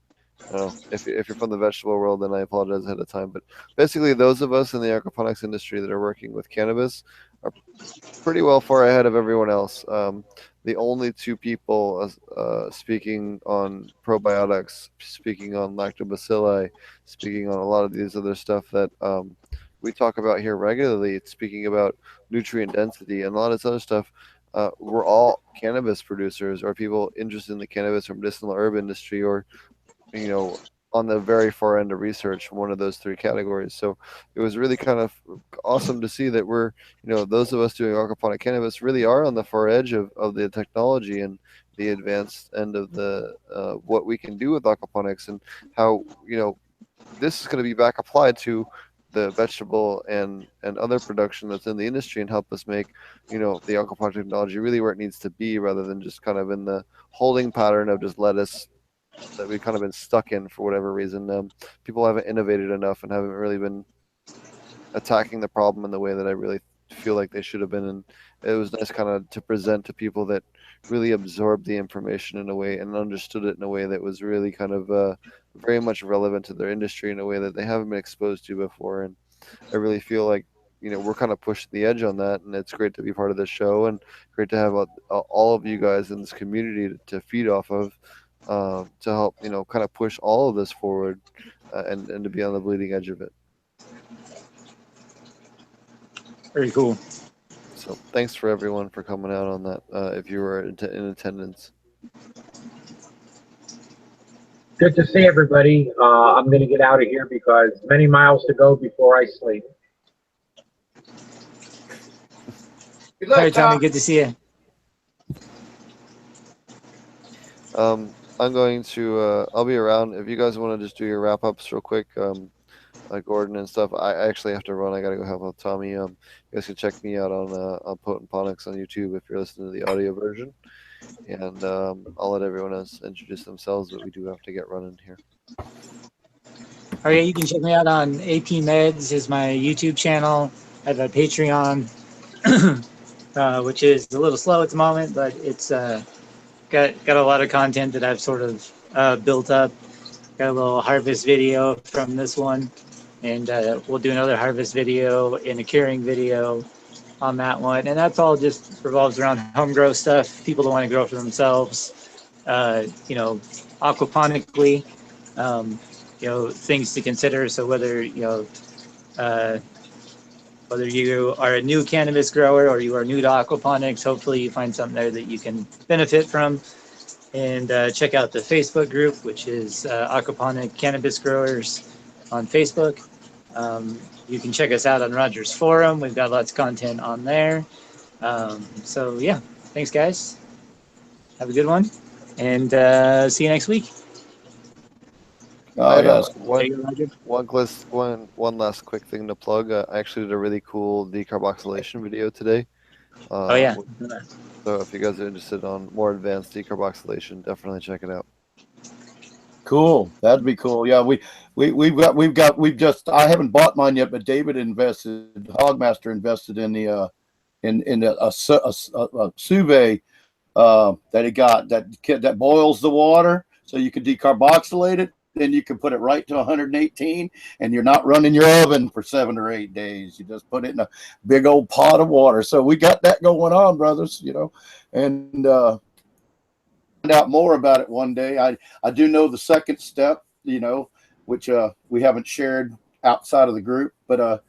if you're from the vegetable world, then I apologize ahead of time. But basically, those of us in the aquaponics industry that are working with cannabis are pretty well far ahead of everyone else. The only two people speaking on probiotics, speaking on lactobacilli, speaking on a lot of these other stuff that we talk about here regularly, speaking about nutrient density and a lot of this other stuff. We're all cannabis producers or people interested in the cannabis or medicinal herb industry, or on the very far end of research, one of those three categories. So it was really kind of awesome to see that we're, those of us doing aquaponic cannabis really are on the far edge of the technology and the advanced end of the what we can do with aquaponics, and how this is going to be back applied to the vegetable and other production that's in the industry, and help us make the aquaponic technology really where it needs to be, rather than just kind of in the holding pattern of just lettuce that we've kind of been stuck in for whatever reason. People haven't innovated enough and haven't really been attacking the problem in the way that I really feel like they should have been. And it was nice kind of to present to people that really absorbed the information in a way and understood it in a way that was really kind of very much relevant to their industry in a way that they haven't been exposed to before. And I really feel like we're kind of pushing the edge on that, and it's great to be part of this show, and great to have all of you guys in this community to feed off of, to help kind of push all of this forward, and to be on the bleeding edge of it. Very cool. So thanks for everyone for coming out on that, if you were in attendance. Good to see everybody. I'm going to get out of here because many miles to go before I sleep. Good All luck, right, Tommy, Tom. good to see you. I'm going to I'll be around if you guys want to just do your wrap ups real quick, like Gordon and stuff. I actually have to run. I gotta go help out Tommy. You guys can check me out on Ponics on YouTube if you're listening to the audio version, and I'll let everyone else introduce themselves, but we do have to get running here. Okay, you can check me out on AP Meds is my YouTube channel. I have a Patreon, which is a little slow at the moment, but it's got a lot of content that I've sort of built up. Got a little harvest video from this one, and we'll do another harvest video and a curing video on that one. And that's all just revolves around home grow stuff. People that want to grow for themselves, aquaponically, things to consider. So whether whether you are a new cannabis grower or you are new to aquaponics, hopefully you find something there that you can benefit from. And check out the Facebook group, which is Aquaponic Cannabis Growers on Facebook. You can check us out on Rogers Forum. We've got lots of content on there. So yeah, thanks guys. Have a good one, and see you next week. I Yes. one last quick thing to plug. I actually did a really cool decarboxylation video today. Oh yeah. So if you guys are interested on more advanced decarboxylation, definitely check it out. Cool. That'd be cool. Yeah, we've just I haven't bought mine yet, but David invested, Hogmaster invested in the Suve that he got that boils the water so you can decarboxylate it. Then you can put it right to 118, and you're not running your oven for 7 or 8 days. You just put it in a big old pot of water. So we got that going on, brothers, and find out more about it one day. I do know the second step, which we haven't shared outside of the group, but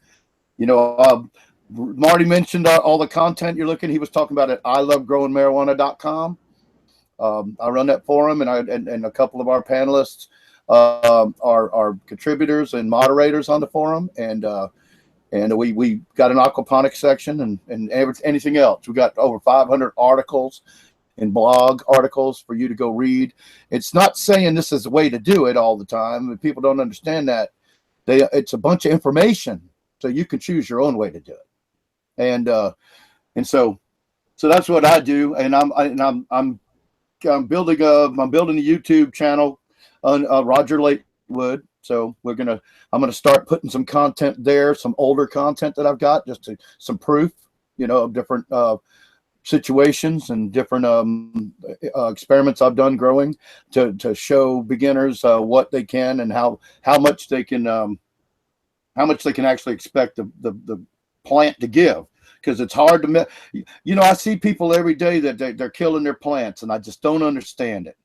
Marty mentioned all the content you're looking. He was talking about it at ilovegrowingmarijuana.com. I run that forum, and a couple of our panelists are contributors and moderators on the forum, and we got an aquaponics section and anything else. We got over 500 articles and blog articles for you to go read. It's not saying this is the way to do it all the time. People don't understand that. It's a bunch of information, so you can choose your own way to do it. And so that's what I do. And I'm building a YouTube channel on Roger Lakewood. So I'm gonna start putting some content there, some older content that I've got, some proof, of different situations and different experiments I've done growing to show beginners what they can and how much they can actually expect the plant to give. Because it's hard to, I see people every day that they're killing their plants, and I just don't understand it.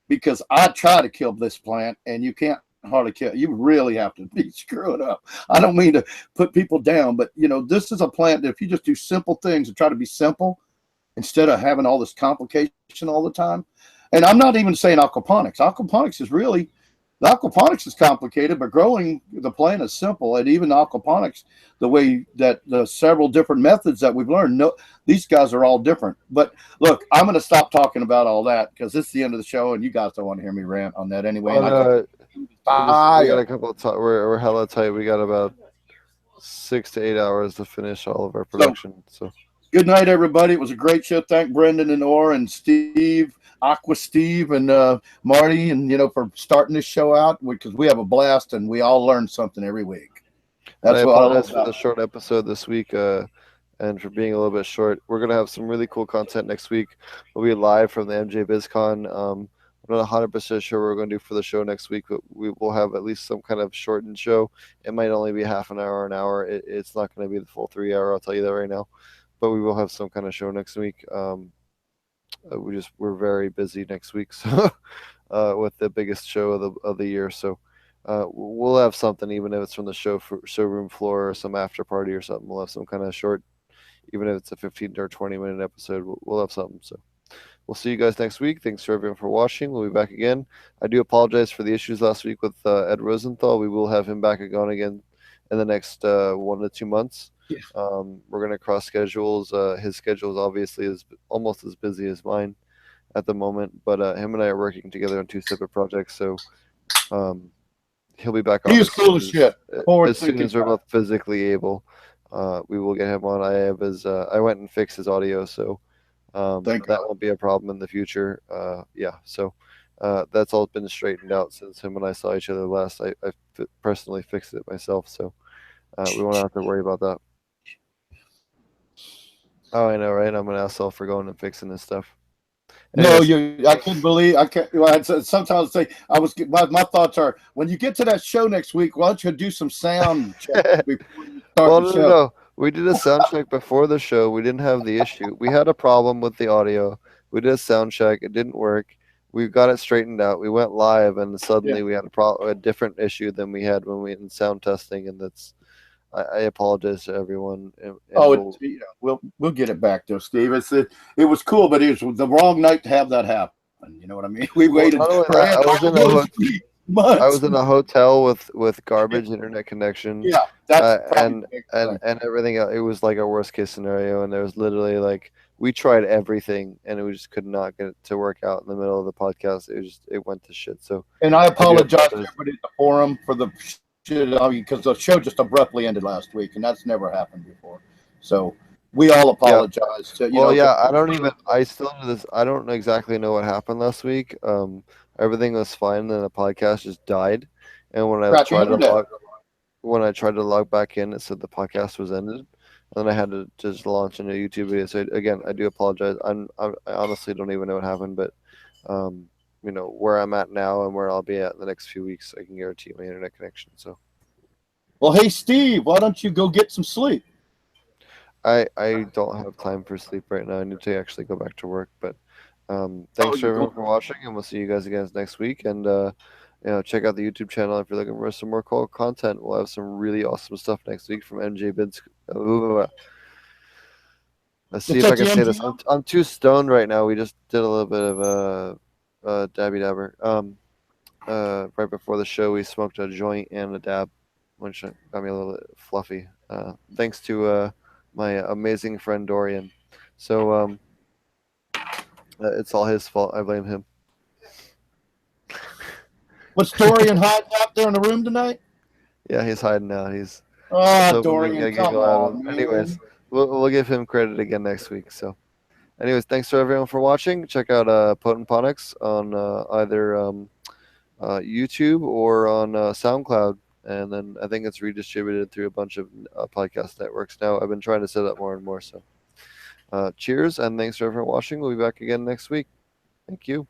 Because I try to kill this plant, and you can't hardly kill. You really have to be screwing up. I don't mean to put people down, but this is a plant that if you just do simple things and try to be simple instead of having all this complication all the time. And I'm not even saying aquaponics. Aquaponics is really, The aquaponics is complicated, but growing the plant is simple. And even aquaponics, the way that the several different methods that we've learned, no, these guys are all different. But look, I'm going to stop talking about all that because it's the end of the show, and you guys don't want to hear me rant on that anyway. We got a couple of we're hella tight. We got about 6 to 8 hours to finish all of our production. So good night, everybody. It was a great show. Thank Brendan and Orr and Steve, Aqua Steve, and Marty, and for starting this show out, because we have a blast and we all learn something every week. That's what I apologize for the short episode this week, and for being a little bit short. We're gonna have some really cool content next week. We'll be live from the MJ BizCon. I'm not 100% sure what we're going to do for the show next week, but we will have at least some kind of shortened show. It might only be half an hour, an hour. It's not going to be the full 3 hour. I'll tell you that right now. But we will have some kind of show next week. We're very busy next week, so with the biggest show of the year. So we'll have something, even if it's from the showroom floor or some after party or something. We'll have some kind of short, even if it's a 15 or 20-minute episode. We'll have something. So. We'll see you guys next week. Thanks for everyone for watching. We'll be back again. I do apologize for the issues last week with Ed Rosenthal. We will have him back again in the next 1 to 2 months. Yeah. We're going to cross schedules. His schedule is obviously almost as busy as mine at the moment, but him and I are working together on 2 separate projects, so he'll be back on. He's cool as shit. As soon as we're both physically able, we will get him on. I went and fixed his audio, so that won't be a problem in the future. So that's all been straightened out since him and I saw each other last. I personally fixed it myself, so we won't have to worry about that. Oh, I know, right? I'm an asshole for going and fixing this stuff. Anyways. I can't believe I can't. Sometimes say my thoughts are when you get to that show next week. Why don't you do some sound check before you start the show? No. We did a sound check before the show. We didn't have the issue. We had a problem with the audio. We did a sound check. It didn't work. We got it straightened out. We went live, and suddenly we had a different issue than we had when we in sound testing. And that's. I apologize to everyone. We'll get it back though, Steve. It was cool, but it was the wrong night to have that happen. You know what I mean? We waited. I was in a hotel with garbage internet connection. Yeah, and everything else. It was like a worst case scenario, and there was literally we tried everything, and we just could not get it to work out in the middle of the podcast. It went to shit. So, and I apologize to everybody at the forum for the shit, because the show just abruptly ended last week, and that's never happened before. So we all apologize. I still do this. I don't exactly know what happened last week. Everything was fine, then the podcast just died. And when I tried to log back in, it said the podcast was ended. And then I had to just launch a new YouTube video. So again, I do apologize. I honestly don't even know what happened, but where I'm at now and where I'll be at in the next few weeks, I can guarantee my internet connection. So, well, hey Steve, why don't you go get some sleep? I don't have time for sleep right now. I need to actually go back to work, but. Thanks for everyone for watching, and we'll see you guys again next week. And check out the YouTube channel if you're looking for some more cool content. We'll have some really awesome stuff next week from MJ Bids. Let's see if I can say this. I'm too stoned right now. We just did a little bit of a dabby dabber. Right before the show, we smoked a joint and a dab, which got me a little bit fluffy. Thanks to my amazing friend Dorian. So. It's all his fault. I blame him. Was Dorian hiding out there in the room tonight? Yeah, he's hiding out. Dorian, come on, man. Anyways, we'll give him credit again next week. So, anyways, thanks for everyone for watching. Check out Ponics on either YouTube or on SoundCloud, and then I think it's redistributed through a bunch of podcast networks now. I've been trying to set up more and more. So. Cheers, and thanks for everyone watching. We'll be back again next week. Thank you.